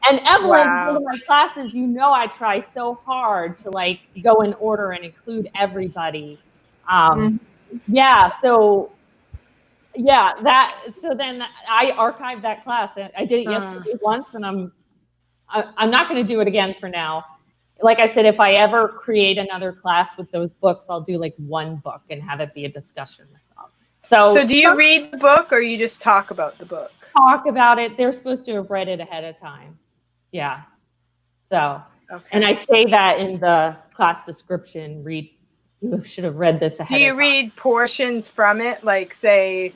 And Evelyn, one of my classes, I try so hard to like go in order and include everybody. So then I archived that class. I did it yesterday once, and I'm not going to do it again for now. Like I said, if I ever create another class with those books, I'll do like 1 book and have it be a discussion. So do you read the book, or you just talk about the book? Talk about it. They're supposed to have read it ahead of time. Yeah. So, and I say that in the class description, you should have read this ahead of time. Do you read portions from it? Like say,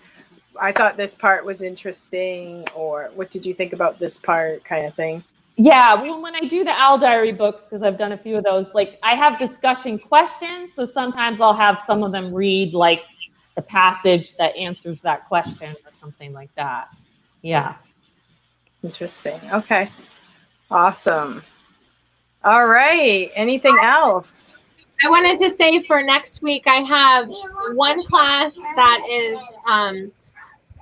I thought this part was interesting, or what did you think about this part, kind of thing? Yeah, well, when I do the Owl Diary books, because I've done a few of those, like I have discussion questions. So sometimes I'll have some of them read like the passage that answers that question or something like that. Yeah. Interesting. Okay. Awesome. All right. Anything else? I wanted to say for next week, I have 1 class that is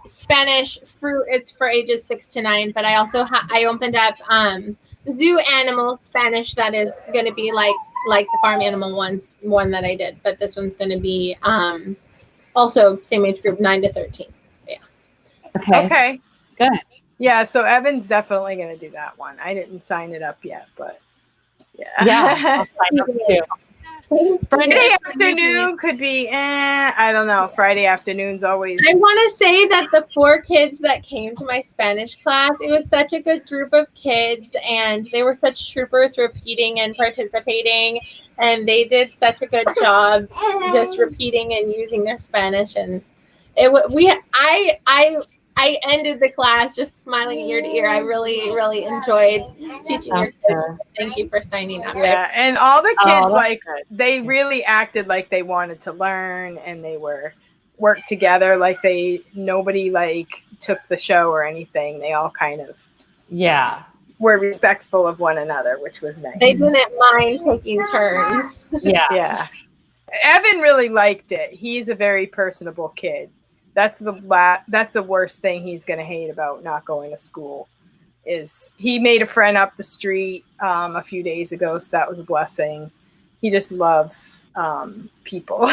Spanish it's for ages 6 to 9, but I also I opened up zoo animal Spanish that is going to be like the farm animal one that I did, but this one's going to be Also same age group, 9 to 13. So, yeah. Okay. Good. Yeah, so Evan's definitely going to do that one. I didn't sign it up yet, but yeah. Yeah. I'll sign up too. Friday afternoon could be, I don't know. Friday afternoon's always. I want to say that the 4 kids that came to my Spanish class, it was such a good group of kids, and they were such troopers repeating and participating, and they did such a good job just repeating and using their Spanish. And I ended the class just smiling ear to ear. I really, really enjoyed teaching your kids. Thank you for signing up. Yeah, and all the kids, like, good. they really acted like they wanted to learn, and they worked together. Like, nobody, like, took the show or anything. They all kind of were respectful of one another, which was nice. They didn't mind taking turns. Yeah. Evan really liked it. He's a very personable kid. That's the worst thing he's going to hate about not going to school. Is he made a friend up the street a few days ago, so that was a blessing. He just loves people,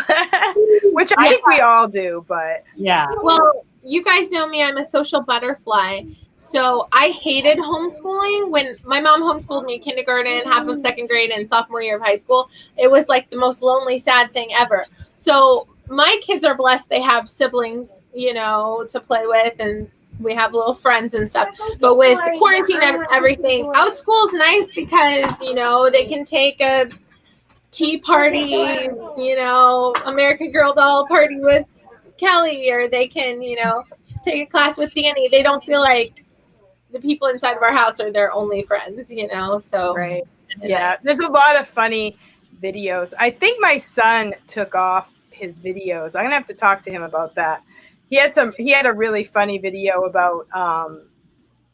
which I think we all do. But yeah. Well, you guys know me. I'm a social butterfly. So I hated homeschooling. When my mom homeschooled me kindergarten, half of 2nd grade, and sophomore year of high school, it was like the most lonely, sad thing ever. So my kids are blessed. They have siblings, to play with, and we have little friends and stuff. But with the quarantine and everything, Outschool's nice because, they can take a tea party, American Girl doll party with Kelly, or they can, take a class with Danny. They don't feel like the people inside of our house are their only friends, so. Right. Yeah. There's a lot of funny videos. I think my son took off his videos. I'm going to have to talk to him about that. He had a really funny video about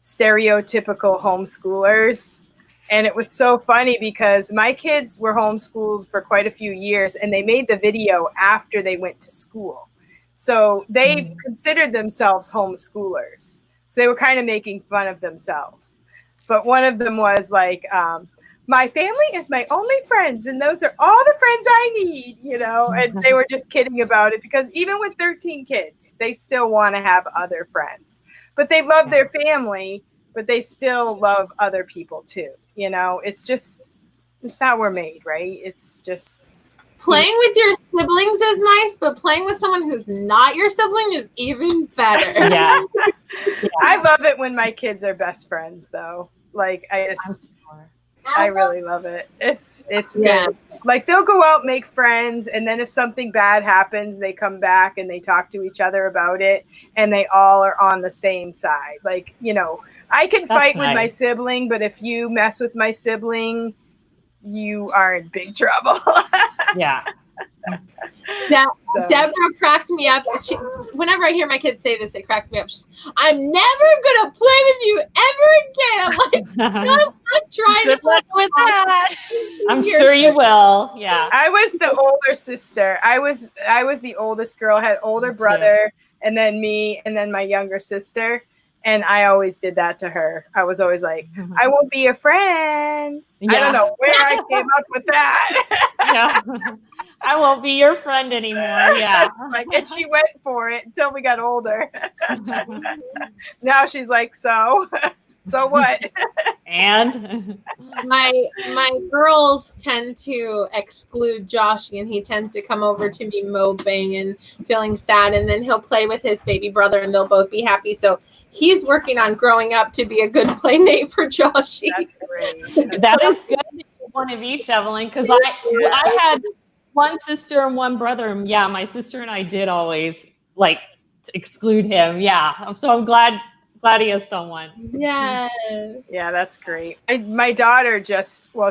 stereotypical homeschoolers. And it was so funny because my kids were homeschooled for quite a few years, and they made the video after they went to school. So they considered themselves homeschoolers. So they were kind of making fun of themselves. But one of them was like, my family is my only friends, and those are all the friends I need, and they were just kidding about it because even with 13 kids, they still want to have other friends. But they love their family, but they still love other people too. It's how we're made, right? It's just playing with your siblings is nice, but playing with someone who's not your sibling is even better. Yeah. I love it when my kids are best friends, though. Like, I really love it. It's good. Like, they'll go out, make friends, and then if something bad happens, they come back and they talk to each other about it, and they all are on the same side. Like, I can fight with my sibling, but if you mess with my sibling, you are in big trouble. Yeah. Deborah cracked me up. Whenever I hear my kids say this, it cracks me up. I'm never gonna play with you ever again. I'm like, I'm trying to play with that. I'm sure you will. Yeah. I was the older sister. I was the oldest girl. I had older brother, and then me, and then my younger sister. And I always did that to her. I was always like, I won't be a friend. Yeah. I don't know where I came up with that. Yeah. I won't be your friend anymore. Yeah. And she went for it until we got older. Now she's like, so what? And my girls tend to exclude Joshy, and he tends to come over to me moping and feeling sad, and then he'll play with his baby brother, and they'll both be happy. So he's working on growing up to be a good playmate for Joshy. That's great. That is good. One of each, Evelyn, because I had one sister and one brother. Yeah, my sister and I did always like exclude him. Yeah, so I'm glad he has someone. Yes. Yeah, that's great. My daughter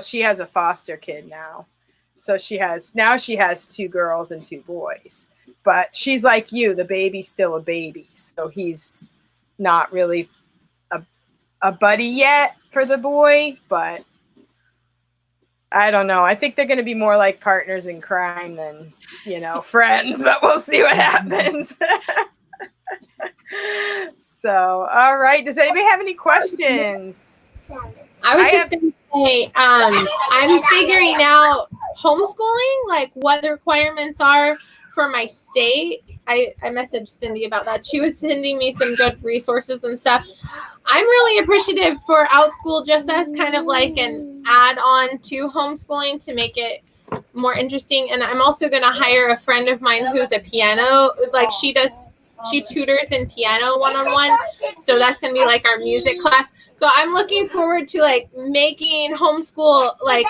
she has a foster kid now. So she has 2 girls and 2 boys. But she's like you, the baby's still a baby. So he's not really a buddy yet for the boy, but I don't know. I think they're going to be more like partners in crime than, friends, but we'll see what happens. So, all right. Does anybody have any questions? I was just going to say, I'm figuring out homeschooling, like what the requirements are for my state. I messaged Cindy about that. She was sending me some good resources and stuff. I'm really appreciative for Outschool just as kind of like an add-on to homeschooling to make it more interesting. And I'm also going to hire a friend of mine who's a piano, like she tutors in piano one-on-one. So that's going to be like our music class. So I'm looking forward to like making homeschool like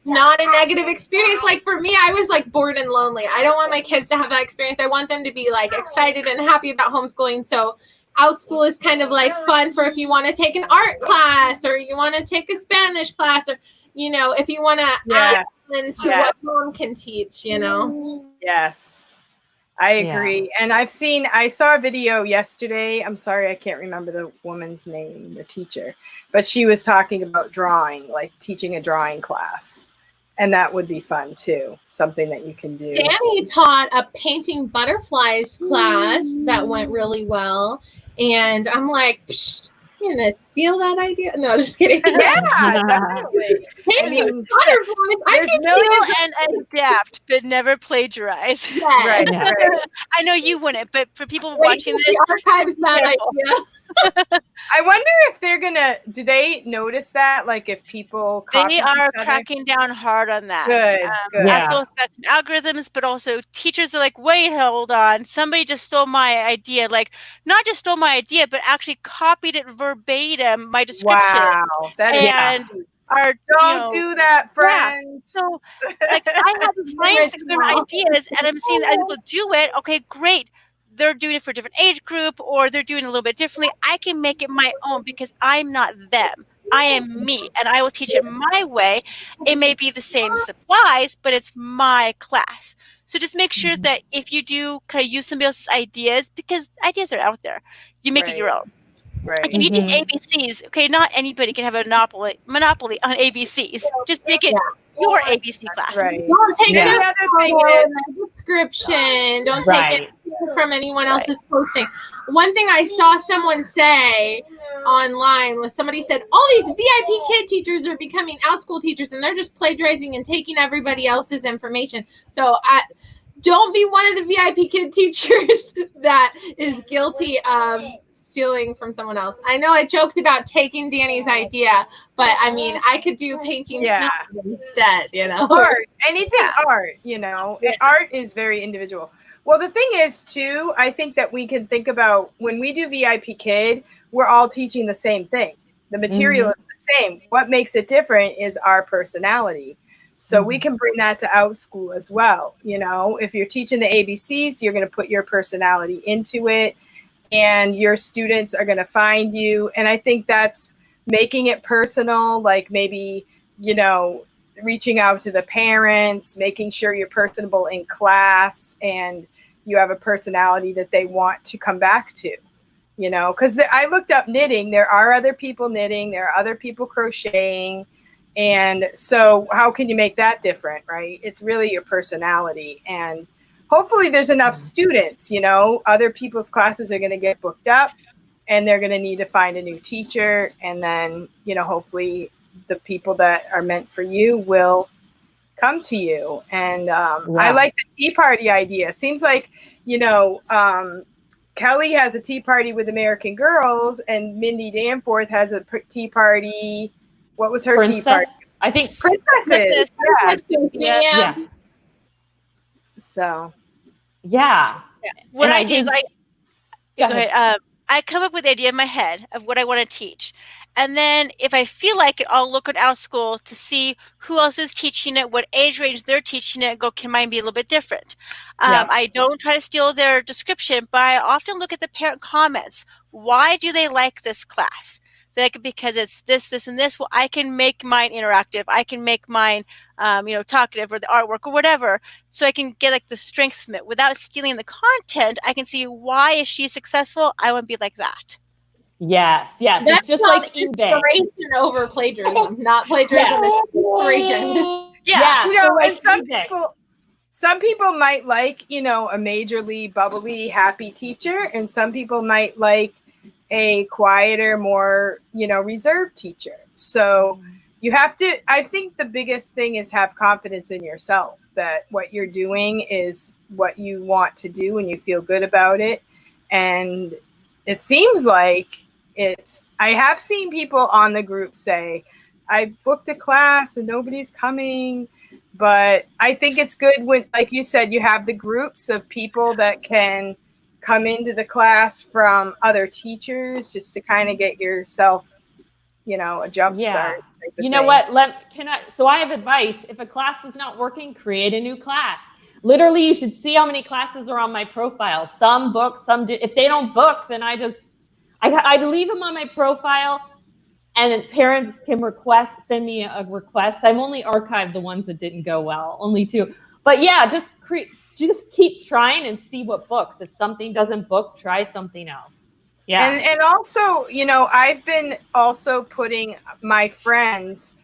not a negative experience. Like for me, I was like bored and lonely. I don't want my kids to have that experience. I want them to be like excited and happy about homeschooling. So Outschool is kind of like fun for if you want to take an art class or you want to take a Spanish class or, you know, if you want to add into what mom can teach, you know? Yes, I agree. And I saw a video yesterday. I'm sorry, I can't remember the woman's name, the teacher, but she was talking about drawing, like teaching a drawing class. And that would be fun too. Something that you can do. Danny taught a painting butterflies class that went really well. And I'm like, I'm going to steal that idea. No, just kidding. Yeah, definitely. Painting butterflies. I can steal and adapt, but never plagiarize. Yeah. Right. I know you wouldn't, but for people watching this, the archives that idea. I wonder if they're gonna. Do they notice that? Like, if people copy they are each other? cracking down hard on that. Good. Outschool's got some algorithms, but also teachers are like, wait, hold on, somebody just stole my idea. Like, not just stole my idea, but actually copied it verbatim, my description. Wow, that is. Don't do that, friends. Yeah. So, like, I have these science experiment ideas, and I'm seeing that people do it. Okay, great. They're doing it for a different age group, or they're doing it a little bit differently. I can make it my own because I'm not them. I am me, and I will teach it my way. It may be the same supplies, but it's my class. So just make sure that if you do kind of use somebody else's ideas, because ideas are out there, you make it your own. Right. Like if you teach ABCs, okay, not anybody can have a monopoly on ABCs. Just make it your ABC class. Right. Don't take the description. Don't take it from anyone else's posting. One thing I saw someone say online was somebody said, all these VIP kid teachers are becoming Outschool teachers and they're just plagiarizing and taking everybody else's information. So don't be one of the VIP kid teachers that is guilty of stealing from someone else. I know I joked about taking Danny's idea, but I mean, I could do painting snow instead, you know. Art, anything art, you know. Art is very individual. Well, the thing is, too, I think that we can think about when we do VIP Kid, we're all teaching the same thing. The material is the same. What makes it different is our personality. So we can bring that to Outschool as well. You know, if you're teaching the ABCs, you're going to put your personality into it. And your students are going to find you. And I think that's making it personal, like maybe, you know, reaching out to the parents, making sure you're personable in class and you have a personality that they want to come back to, you know, because I looked up knitting. There are other people knitting. There are other people crocheting. And so how can you make that different, right? It's really your personality. And hopefully there's enough students, you know, other people's classes are going to get booked up and they're going to need to find a new teacher. And then, you know, hopefully the people that are meant for you will come to you. And I like the tea party idea. Seems like, you know, Kelly has a tea party with American Girls and Mindy Danforth has a tea party. What was her tea party? I think Princesses. Yeah. So. Yeah. What I do is I come up with the idea in my head of what I want to teach. And then if I feel like it, I'll look at Outschool to see who else is teaching it, what age range they're teaching it, and go, can mine be a little bit different? I don't try to steal their description, but I often look at the parent comments. Why do they like this class? Like, because it's this, this, and this. Well, I can make mine interactive. I can make mine, you know, talkative or the artwork or whatever. So I can get like the strengths from it without stealing the content. I can see why is she successful. I want to be like that. Yes. That's it's just like eBay. Inspiration over plagiarism, not plagiarism. It's inspiration. Yeah. You know, like and some people might like, you know, a majorly bubbly, happy teacher, and some people might like a quieter, more, you know, reserved teacher. So you have to, I think the biggest thing is have confidence in yourself that what you're doing is what you want to do and you feel good about it. And it seems like I have seen people on the group say, I booked a class and nobody's coming. But I think it's good when, like you said, you have the groups of people that can come into the class from other teachers just to kind of get yourself, a jump start. You know what? So I have advice. If a class is not working, create a new class. Literally, you should see how many classes are on my profile. Some book, some if they don't book, then I leave them on my profile, and parents can send me a request. I've only archived the ones that didn't go well, only 2. But yeah, just keep trying and see what books. If something doesn't book, try something else. Yeah. And also, I've been also putting my friends'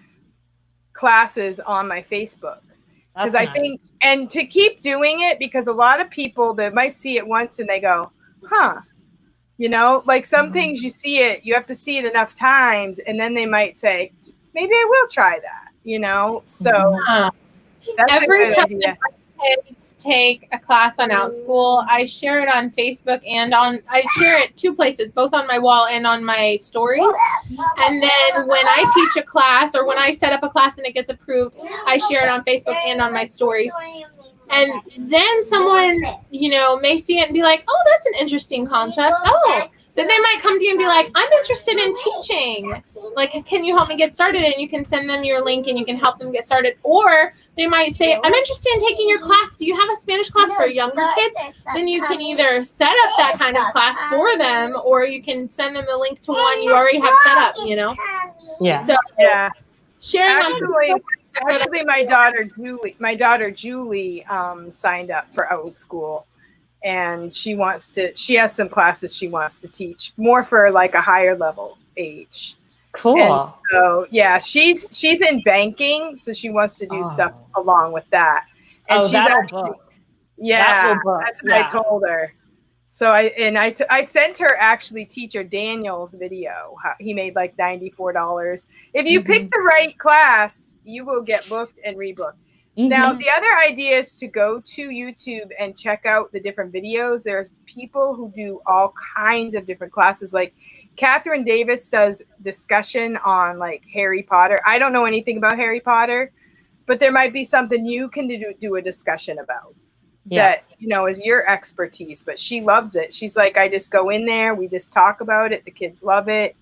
classes on my Facebook. Because I think, and to keep doing it, because a lot of people that might see it once and they go, huh, like some things you you have to see it enough times, and then they might say, maybe I will try that, so that's every time kids take a class on Outschool, I share it on Facebook I share it 2 places, both on my wall and on my stories. And then when I teach a class or when I set up a class and it gets approved, I share it on Facebook and on my stories. And then someone, may see it and be like, oh, that's an interesting concept. Oh, then they might come to you and be like, I'm interested in teaching. Like, can you help me get started? And you can send them your link and you can help them get started. Or they might say, I'm interested in taking your class. Do you have a Spanish class for younger kids? Then you can either set up that kind of class for them, or you can send them the link to one you already have set up, Yeah. So, yeah. Sharing Actually, my daughter Julie signed up for Outschool, and she has some classes she wants to teach more for like a higher level age. Cool. And so she's in banking, so she wants to do stuff along with that. And she's book. Yeah, that's what I told her. So I sent her actually teacher Daniel's video. He made like $94. If you pick the right class, you will get booked and rebooked. Now, the other idea is to go to YouTube and check out the different videos. There's people who do all kinds of different classes. Like Catherine Davis does discussion on like Harry Potter. I don't know anything about Harry Potter, but there might be something you can do a discussion about. That is your expertise, but she loves it. She's like, I just go in there, we just talk about it, the kids love it.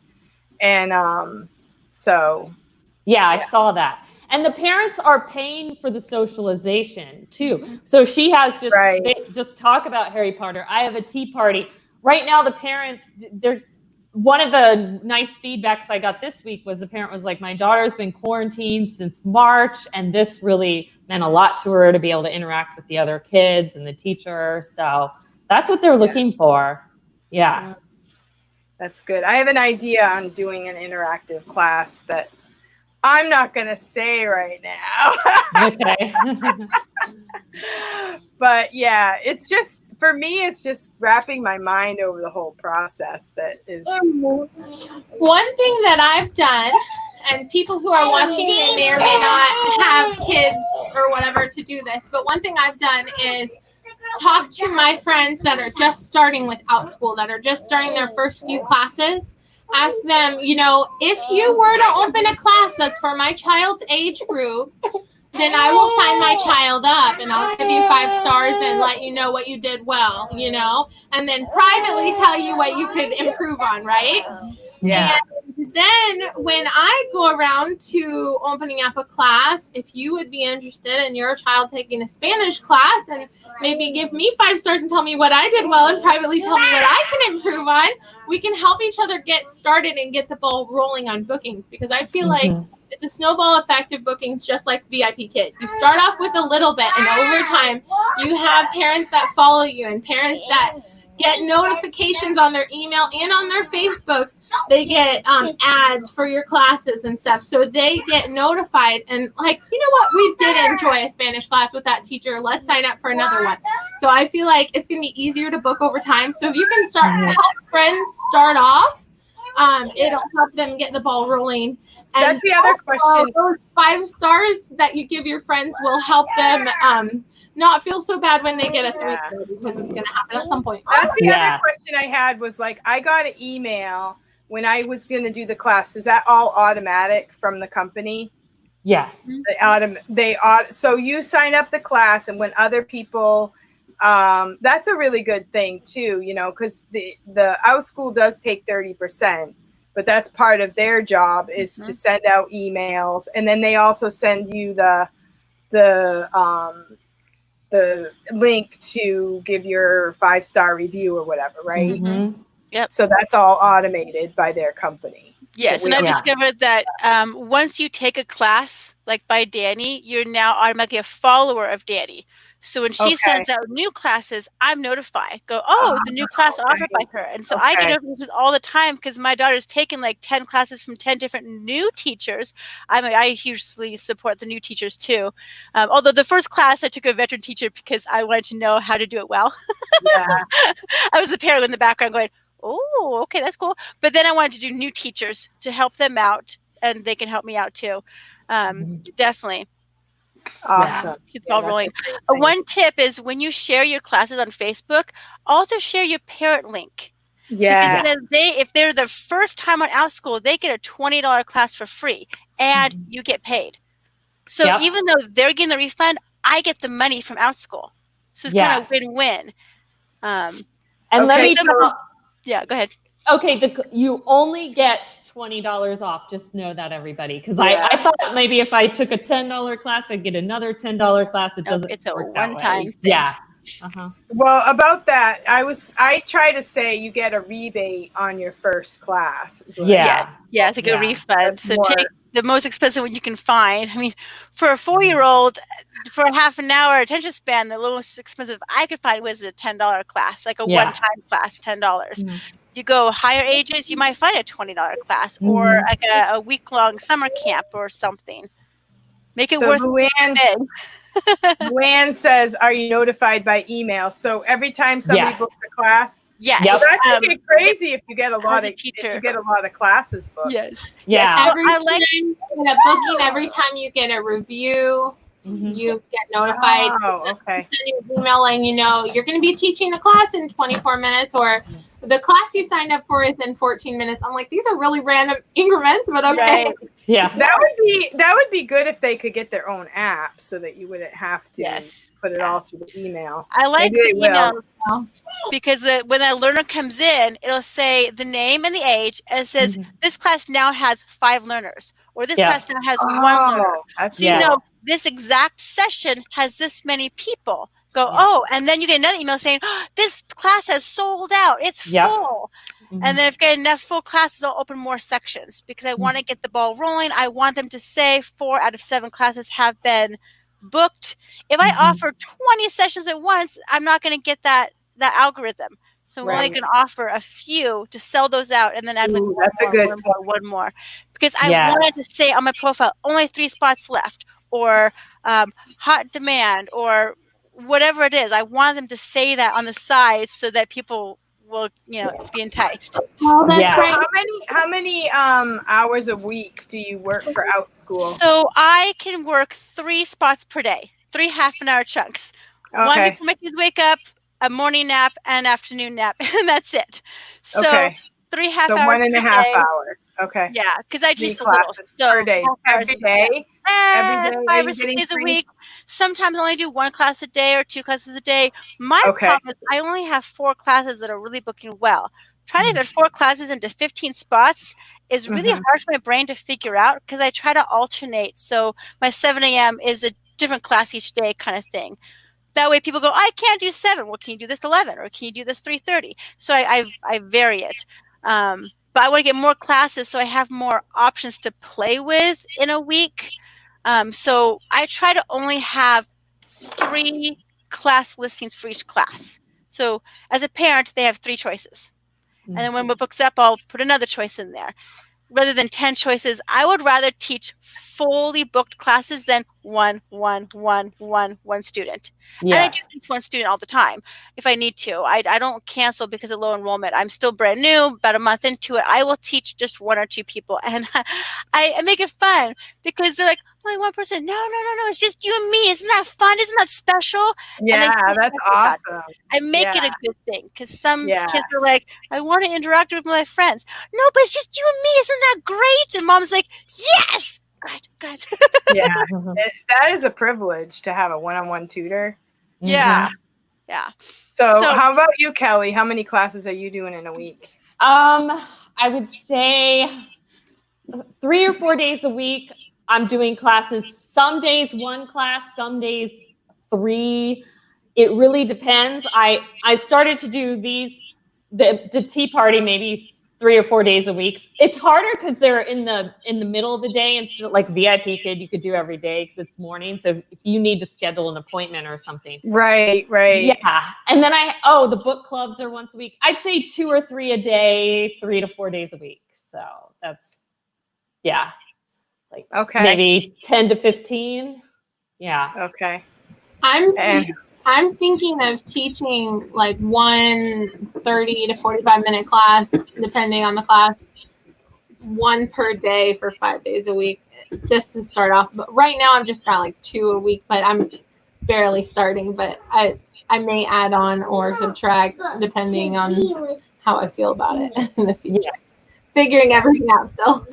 And I saw that. And the parents are paying for the socialization too. So she has they just talk about Harry Potter. I have a tea party right now. The parents, one of the nice feedbacks I got this week was the parent was like, my daughter's been quarantined since March, and this really meant a lot to her to be able to interact with the other kids and the teacher. So that's what they're looking for. Yeah. That's good. I have an idea on doing an interactive class that I'm not going to say right now. Okay. But yeah, it's just, for me, it's just wrapping my mind over the whole process that is. One thing that I've done, and people who are watching may or may not have kids or whatever to do this, but one thing I've done is talk to my friends that are just starting with Outschool, that are just starting their first few classes. Ask them, if you were to open a class that's for my child's age group, then I will sign my child up and I'll give you 5 stars and let you know what you did well, and then privately tell you what you could improve on, right? Yeah. And then when I go around to opening up a class, if you would be interested in your child taking a Spanish class, and maybe give me 5 stars and tell me what I did well and privately tell me what I can improve on, we can help each other get started and get the ball rolling on bookings, because I feel like it's a snowball effect of bookings, just like VIP Kid. You start off with a little bit, and over time, you have parents that follow you and parents that get notifications on their email and on their Facebooks. They get ads for your classes and stuff, so they get notified and like, you know what, we did enjoy a Spanish class with that teacher, let's sign up for another one. So I feel like it's going to be easier to book over time. So if you can help friends start off, it'll help them get the ball rolling. That's the other question. Those 5 stars that you give your friends will help them not feel so bad when they get a 3-star, because it's going to happen at some point. That's the other question I had was like, I got an email when I was going to do the class. Is that all automatic from the company? Yes. So you sign up the class, and when other people, that's a really good thing too, you know, because the Outschool does take 30%, but that's part of their job is to send out emails, and then they also send you the link to give your 5-star review or whatever, right? Mm-hmm. Yep. So that's all automated by their company. Yes, so and I've discovered that once you take a class, like by Danny, you're now automatically a follower of Danny. So when she sends out new classes, I'm notified. Go, the new class offered by her. And so I get notifications all the time because my daughter's taken like 10 classes from 10 different new teachers. I hugely support the new teachers too. Although the first class I took a veteran teacher because I wanted to know how to do it well. Yeah. I was the parent in the background going, oh, okay, that's cool. But then I wanted to do new teachers to help them out, and they can help me out too. Definitely. Awesome. It's all rolling. One tip is when you share your classes on Facebook, also share your parent link. Yeah. Because if they're the first time on Outschool, they get a $20 class for free, and you get paid. So even though they're getting the refund, I get the money from Outschool. So it's kind of win-win. And let me tell. Yeah, go ahead. Okay, you only get $20 off. Just know that, everybody, because I thought maybe if I took a $10 class, I'd get another $10 class. It doesn't. It's a work one-time thing. Yeah. Well, about that, I try to say you get a rebate on your first class. It's like a refund. So take the most expensive one you can find. I mean, for a 4-year-old, for a half an hour attention span, the most expensive I could find was a $10 class, like a one-time class, $10. You go higher ages, you might find a $20 class or like a week-long summer camp or something. Make it worth it. Luann says, "Are you notified by email?" So every time somebody books a class, yes, so that could get crazy if you get a lot of classes booked. Yes, I like a booking. Every time you get a review, you get notified. Oh, okay. Send you an email letting you know you're going to be teaching the class in 24 minutes, or the class you signed up for is in 14 minutes. I'm like, these are really random increments, but okay. Right. Yeah. That would be good if they could get their own app so that you wouldn't have to put it all through the email. I like the emails because when that learner comes in, it'll say the name and the age, and it says this class now has 5 learners, or this class now has 1 learner. So you know this exact session has this many people. And then you get another email saying, this class has sold out. It's full. And then if you get enough full classes, I'll open more sections because I want to get the ball rolling. I want them to say 4 out of 7 classes have been booked. If I offer 20 sessions at once, I'm not going to get that algorithm. So I'm only going to offer a few to sell those out and then add one more. Because I wanted to say on my profile, only 3 spots left, or hot demand, or whatever it is. I want them to say that on the side so that people will, be enticed. Oh, that's great. How many hours a week do you work for Outschool? So I can work 3 spots per day, 3 half-an-hour chunks. Okay. 1 before my kids wake up, a morning nap, and an afternoon nap, and that's it. So 3 half hours. So 1.5 hours. Okay. Yeah, because I teach the classes little. per day. Every day? Every day? 5 or 6 days a week. Sometimes I only do 1 class a day or 2 classes a day. My problem is I only have 4 classes that are really booking well. Trying to fit 4 classes into 15 spots is really hard for my brain to figure out because I try to alternate. So my 7 a.m. is a different class each day kind of thing. That way people go, I can't do 7. Well, can you do this 11? Or can you do this 3:30? So I vary it. But I want to get more classes so I have more options to play with in a week. So I try to only have 3 class listings for each class. So as a parent, they have 3 choices. And then when it books up, I'll put another choice in there. Rather than 10 choices, I would rather teach fully booked classes than one student. And I do Yes. teach one student all the time if I need to. I don't cancel because of low enrollment. I'm still brand new, about a month into it. I will teach just one or two people, and I make it fun because they're like, only one person. No, it's just you and me. Isn't that fun? Isn't that special? And they Yeah, feel that's special about it. awesome. I make it Yeah. a good thing because some Yeah. kids are like, I want to interact with my friends. No, but it's just you and me. Isn't that great? And mom's like, yes. Good. Yeah. That is a privilege to have a one-on-one tutor. Yeah. So how about you, Kelly? How many classes are you doing in a week? I would say 3 or 4 days a week. I'm doing classes. Some days 1 class, some days 3. It really depends. I started to do the tea party maybe 3 or 4 days a week. It's harder because they're in the middle of the day, and so like VIP Kid you could do every day because it's morning. So if you need to schedule an appointment or something. Right. Yeah. And then the book clubs are once a week. I'd say 2 or 3 a day, 3 to 4 days a week. So that's, like maybe 10 to 15. Yeah. Okay. I'm thinking of teaching like 30 to 45-minute class, depending on the class, 1 per day for 5 days a week, just to start off. But right now I'm just got like 2 a week, but I'm barely starting. But I may add on or subtract depending on how I feel about it in the future. Yeah. Figuring everything out still.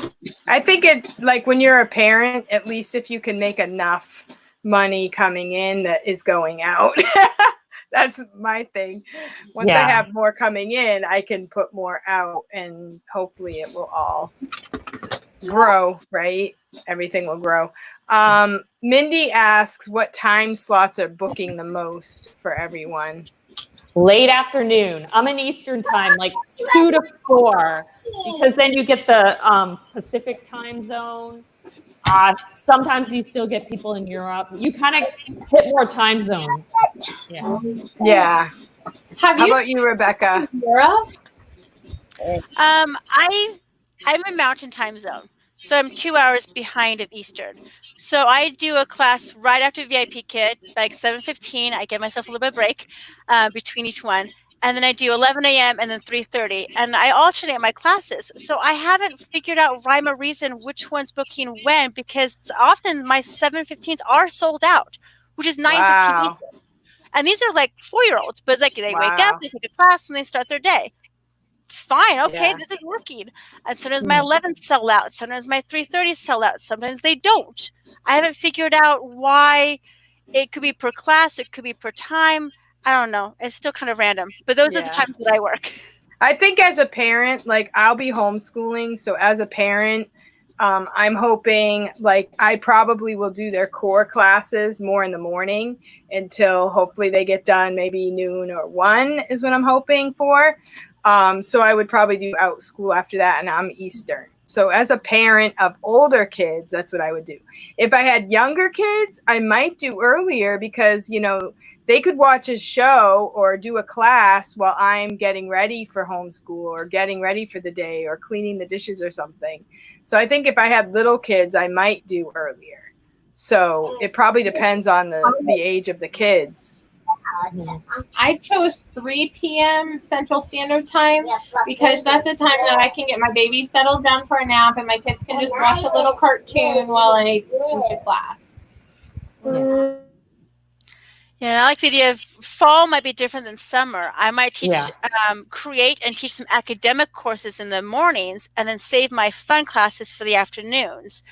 I think it's like when you're a parent, at least if you can make enough money coming in that is going out. That's my thing. Once I have more coming in, I can put more out, and hopefully it will all grow, right? Everything will grow. Mindy asks, what time slots are booking the most for everyone? Late afternoon. I'm in Eastern time, like 2 to 4, because then you get the Pacific time zone. Sometimes you still get people in Europe. You kind of hit more time zones. Yeah. How about you, Rebekah? Europe? I'm in Mountain time zone, so I'm 2 hours behind of Eastern. So I do a class right after VIP Kid, like 7:15. I give myself a little bit of break between each one. And then I do 11 a.m. and then 3:30. And I alternate my classes. So I haven't figured out rhyme or reason which one's booking when, because often my 7:15s are sold out, which is 9:15. And these are like 4-year-olds, but it's like they wake up, they take a class, and they start their day. Fine, okay, this is working. And sometimes my 11s sell out, sometimes my 3:30s sell out, sometimes they don't. I haven't figured out why. It could be per class, it could be per time. I don't know. It's still kind of random, but those are the times that I work. I think as a parent, like I'll be homeschooling. So as a parent, I'm hoping like I probably will do their core classes more in the morning until hopefully they get done maybe noon or 1 is what I'm hoping for. So I would probably do Outschool after that, and I'm Eastern. So as a parent of older kids, that's what I would do. If I had younger kids, I might do earlier because, they could watch a show or do a class while I'm getting ready for homeschool or getting ready for the day or cleaning the dishes or something. So I think if I had little kids, I might do earlier. So it probably depends on the age of the kids. I chose 3 p.m. Central Standard Time because that's the time that I can get my baby settled down for a nap and my kids can just watch a little cartoon while I teach a class. Yeah, I like the idea of fall might be different than summer. I might teach, create and teach some academic courses in the mornings and then save my fun classes for the afternoons.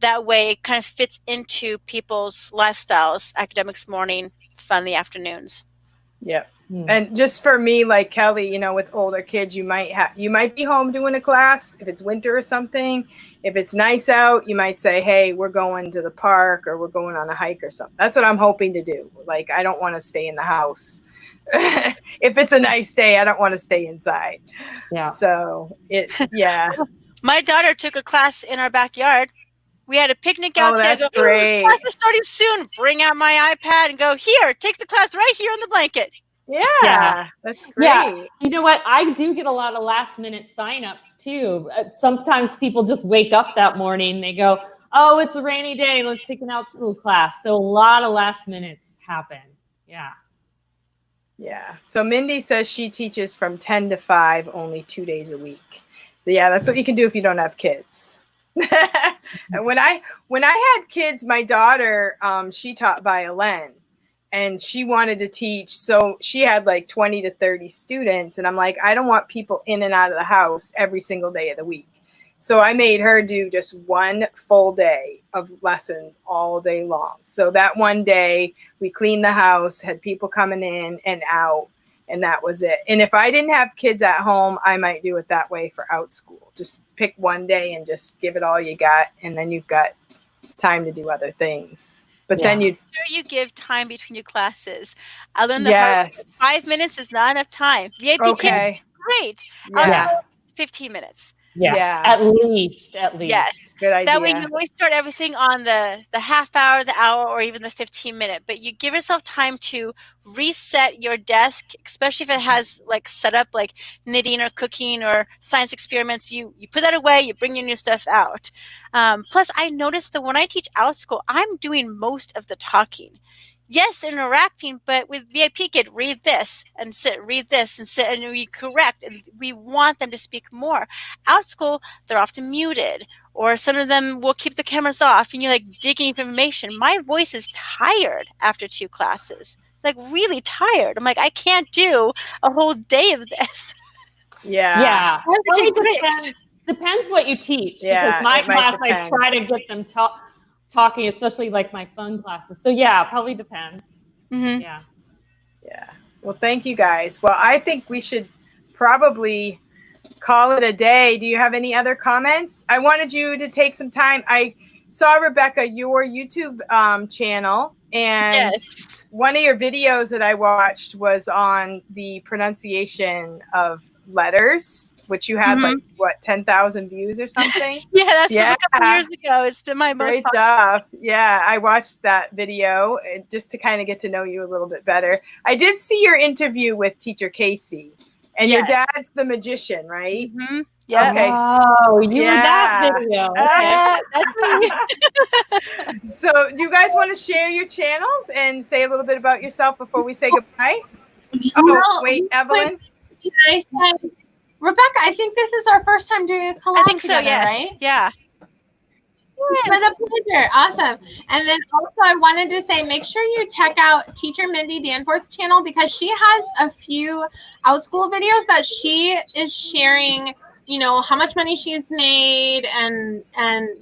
That way it kind of fits into people's lifestyles, academics morning, fun the afternoons. Yeah. And just for me, like Kelly, with older kids, you might be home doing a class if it's winter or something. If it's nice out, you might say, hey, we're going to the park or we're going on a hike or something. That's what I'm hoping to do. Like, I don't want to stay in the house. If it's a nice day, I don't want to stay inside. Yeah. So My daughter took a class in our backyard. We had a picnic out there. That's great. Class is starting soon. Bring out my iPad and go, here, take the class right here on the blanket. Yeah, that's great. Yeah. You know what? I do get a lot of last minute signups too. Sometimes people just wake up that morning. They go, oh, it's a rainy day, let's take an Outschool class. So a lot of last minutes happen. Yeah. Yeah. So Mindy says she teaches from 10 to 5, only 2 days a week. Yeah, that's what you can do if you don't have kids. And when I had kids, my daughter, she taught violin and she wanted to teach. So she had like 20 to 30 students. And I'm like, I don't want people in and out of the house every single day of the week. So I made her do just one full day of lessons all day long. So that one day we cleaned the house, had people coming in and out, and that was it. And if I didn't have kids at home, I might do it that way for Outschool. Just pick one day and just give it all you got, and then you've got time to do other things. But then Make sure you give time between your classes. I learned the hard way. 5 minutes is not enough time. VIP kids, great. Outschool, 15 minutes. Yes, at least. Yes, good idea. That way you always start everything on the half hour, the hour, or even the 15-minute. But you give yourself time to reset your desk, especially if it has like setup like knitting or cooking or science experiments. You put that away, you bring your new stuff out. Plus, I noticed that when I teach Outschool, I'm doing most of the talking. Yes, interacting, but with VIP kid, read this and sit, read this and sit, and we correct, and we want them to speak more. Outschool, they're often muted, or some of them will keep the cameras off, and you're like digging information. My voice is tired after 2 classes, like really tired. I'm like, I can't do a whole day of this. Yeah. It depends what you teach. Because my class, I try to get them talking, especially like my fun classes. So yeah, probably depends. Yeah. Well, thank you guys. Well, I think we should probably call it a day. Do you have any other comments? I wanted you to take some time. I saw, Rebekah, your YouTube channel, and one of your videos that I watched was on the pronunciation of letters, which you had like what, 10,000 views or something? That's from a couple years ago. It's been my most great job. Yeah, I watched that video just to kind of get to know you a little bit better. I did see your interview with Teacher Casey, and your dad's the magician, right? Yeah. Okay. Oh, you were that video. Okay. That's me. So, do you guys want to share your channels and say a little bit about yourself before we say goodbye? Oh, wait, Evelyn. Rebekah, I think this is our first time doing a collab. I think so, yes. Right? Yeah. It's been a pleasure. Awesome. And then also I wanted to say, make sure you check out Teacher Mindy Danforth's channel, because she has a few Outschool videos that she is sharing, you know, how much money she's made and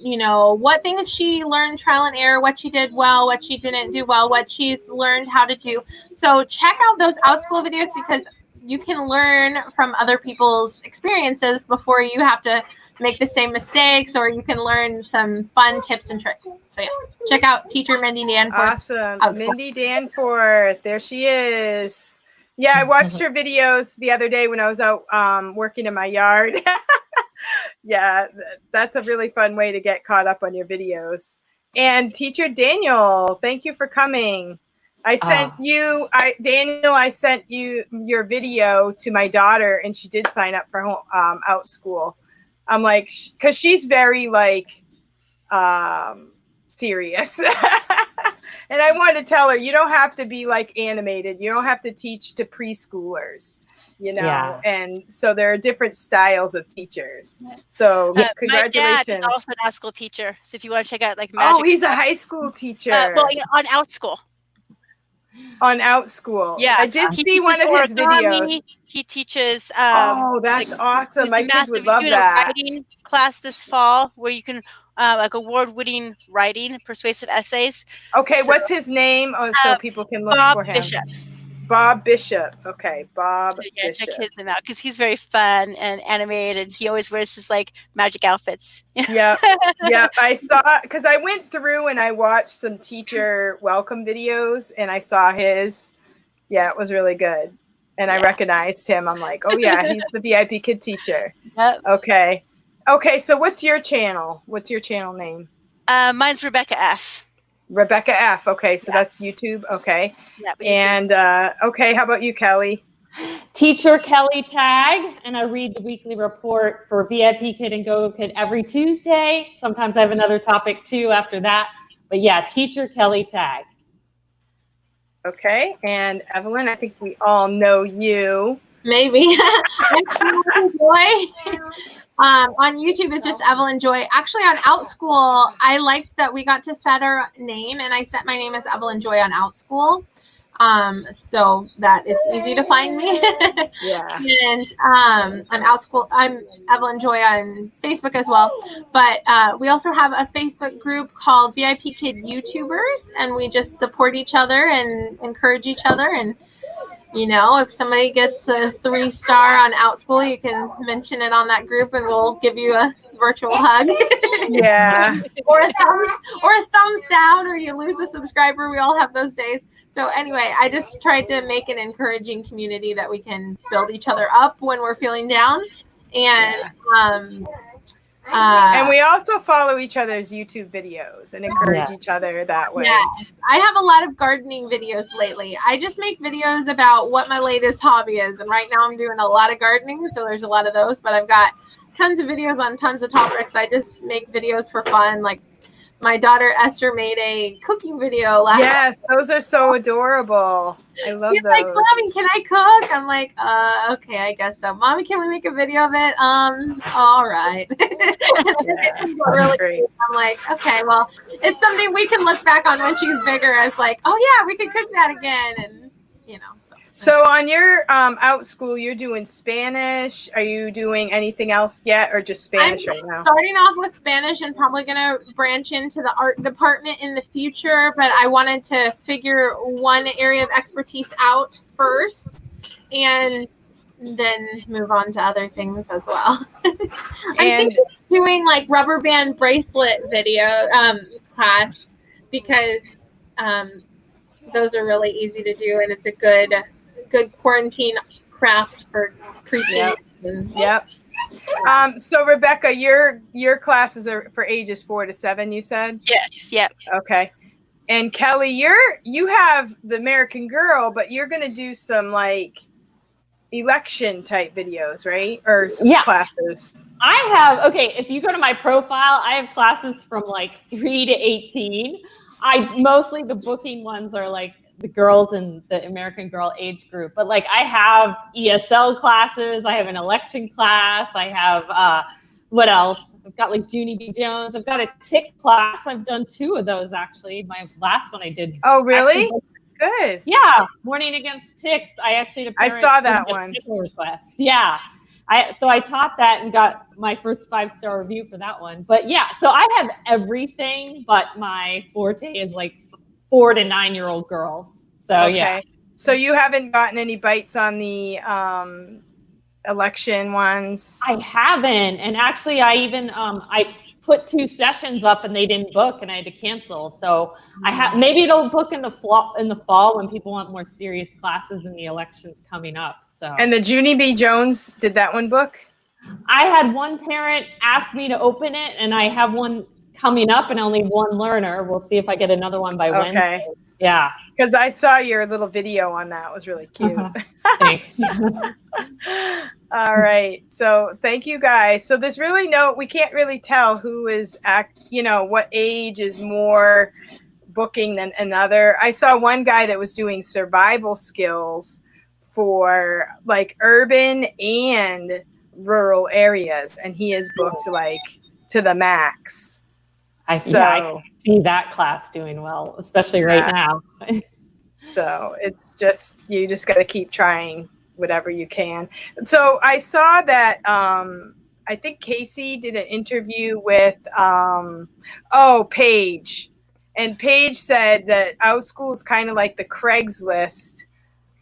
you know, what things she learned trial and error, what she did well, what she didn't do well, what she's learned how to do. So check out those Outschool videos, because you can learn from other people's experiences before you have to make the same mistakes, or you can learn some fun tips and tricks. So yeah, check out Teacher Mindy Danforth. Awesome. Mindy Danforth. There she is. Yeah, I watched her videos the other day when I was out working in my yard. Yeah, that's a really fun way to get caught up on your videos. And Teacher Daniel, thank you for coming. I sent you, Daniel, I sent you your video to my daughter, and she did sign up for Outschool. I'm like, because she's very like serious. And I wanted to tell her, you don't have to be like animated. You don't have to teach to preschoolers, you know? And so there are different styles of teachers. So congratulations. My dad is also an Outschool teacher. So if you want to check out like magic he's stuff, a high school teacher. Well, on Outschool. On Outschool. Yeah. I did see one of his videos. He teaches that's like, awesome. My kids would love that. Writing class this fall where you can like award-winning writing, persuasive essays. Okay, so, what's his name? So people can look for him. Bishop. Bob Bishop. Okay, Bob Bishop. Check his name out, because he's very fun and animated, and he always wears his like magic outfits. Yeah. I saw, because I went through and I watched some teacher welcome videos, and I saw his. Yeah, it was really good, and I recognized him. I'm like, oh yeah, he's the VIP kid teacher. Yep. Okay. So what's your channel? What's your channel name? Mine's Rebekah F. Rebekah F. Okay, so that's YouTube. Okay. Yeah. And okay, how about you, Kelly? Teacher Kelly Tag, and I read the weekly report for VIP Kid and Go-Go Kid every Tuesday. Sometimes I have another topic too after that. But yeah, Teacher Kelly Tag. Okay, and Evelyn, I think we all know you. Maybe. I'm Evelyn Joy. On YouTube, it's just Evelyn Joy. Actually, on Outschool, I liked that we got to set our name, and I set my name as Evelyn Joy on Outschool, so that it's easy to find me. Yeah. And I'm Outschool. I'm Evelyn Joy on Facebook as well. But we also have a Facebook group called VIP Kid YouTubers, and we just support each other and encourage each other. And you know, if somebody gets a 3-star on Outschool, you can mention it on that group, and we'll give you a virtual hug. Yeah. or a thumbs down, or you lose a subscriber. We all have those days. So anyway, I just tried to make an encouraging community that we can build each other up when we're feeling down. And and we also follow each other's YouTube videos and encourage each other that way. Yes. I have a lot of gardening videos lately. I just make videos about what my latest hobby is. And right now I'm doing a lot of gardening, so there's a lot of those. But I've got tons of videos on tons of topics. I just make videos for fun. Like my daughter Esther made a cooking video last Yes, those are so adorable. I love She's those. like, Mommy, can I cook? I'm like, okay, I guess so. Mommy, can we make a video of it? All right. Really Great. I'm like, okay, well, it's something we can look back on when she's bigger as like, oh yeah, we could cook that again. And you know, so on your Outschool, you're doing Spanish. Are you doing anything else yet, or just Spanish right now? Starting off with Spanish and probably going to branch into the art department in the future, but I wanted to figure one area of expertise out first and then move on to other things as well. I'm thinking of doing like rubber band bracelet video class, because those are really easy to do, and it's a good quarantine craft for preteens. Yep. So Rebekah, your classes are for ages 4 to 7, you said? Yes. Yep. Okay. And Kelly, you have the American Girl, but you're going to do some like election type videos, right? Or classes. I have, if you go to my profile, I have classes from like 3 to 18. Mostly the booking ones are like the girls in the American Girl age group, but like I have ESL classes, I have an election class, I have what else? I've got like Junie B. Jones, I've got a tick class. I've done 2 of those actually. My last one I did. Oh, really? Good. Yeah, Warning Against Ticks. I saw that one. Request. Yeah. So I taught that and got my first 5-star review for that one. But yeah, so I have everything, but my forte is like 4 to 9-year-old girls. So yeah. So you haven't gotten any bites on the election ones? I haven't. And actually I even I put 2 sessions up and they didn't book and I had to cancel. So maybe it'll book in the fall when people want more serious classes and the election's coming up. So. And the Junie B. Jones, did that one book? I had one parent ask me to open it, and I have one coming up and only one learner. We'll see if I get another one by Wednesday. Yeah. Because I saw your little video on that. It was really cute. Thanks. All right. So thank you guys. So there's really we can't really tell who is what age is more booking than another. I saw one guy that was doing survival skills for like urban and rural areas, and he is booked like to the max. I can see that class doing well, especially right now. So it's just, you just got to keep trying whatever you can. So I saw that I think Casey did an interview with Paige, and Paige said that Outschool is kind of like the Craigslist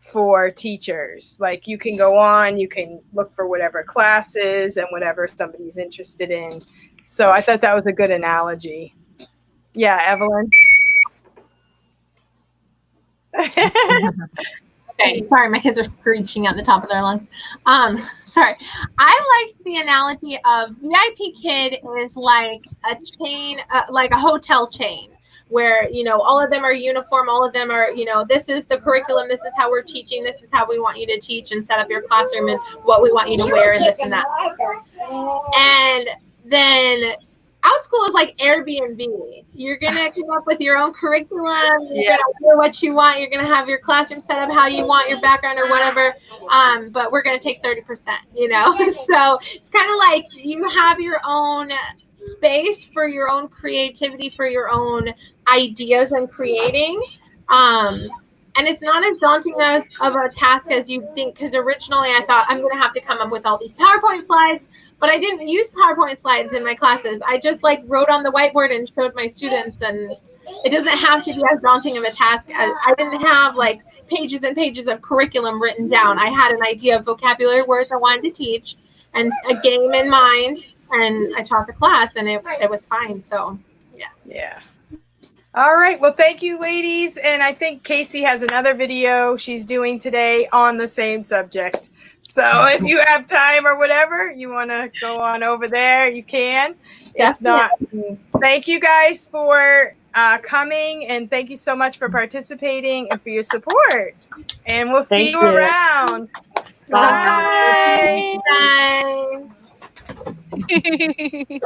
for teachers. Like you can go on, you can look for whatever classes and whatever somebody's interested in. So I thought that was a good analogy. Yeah, Evelyn. Okay, sorry, my kids are screeching at the top of their lungs. Sorry. I like the analogy of VIP Kid is like a chain, like a hotel chain. where, you know, all of them are uniform, all of them are, you know, this is the curriculum, this is how we're teaching, this is how we want you to teach and set up your classroom and what we want you to wear and this and that. And then Outschool is like Airbnb. You're going to come up with your own curriculum. You're going to wear what you want. You're going to have your classroom set up how you want, your background or whatever. But we're going to take 30%, you know? So it's kind of like you have your own space for your own creativity, for your own ideas and creating. And it's not as daunting of a task as you think, because originally I thought I'm going to have to come up with all these PowerPoint slides, but I didn't use PowerPoint slides in my classes. I just like wrote on the whiteboard and showed my students, and it doesn't have to be as daunting of a task. I didn't have like pages and pages of curriculum written down. I had an idea of vocabulary words I wanted to teach and a game in mind, and I taught the class, and it was fine. So, yeah. Yeah. All right. Well, thank you, ladies. And I think Casey has another video she's doing today on the same subject. So if you have time or whatever, you want to go on over there, you can. If not, thank you guys for coming, and thank you so much for participating and for your support. And we'll see you around. Bye. Bye.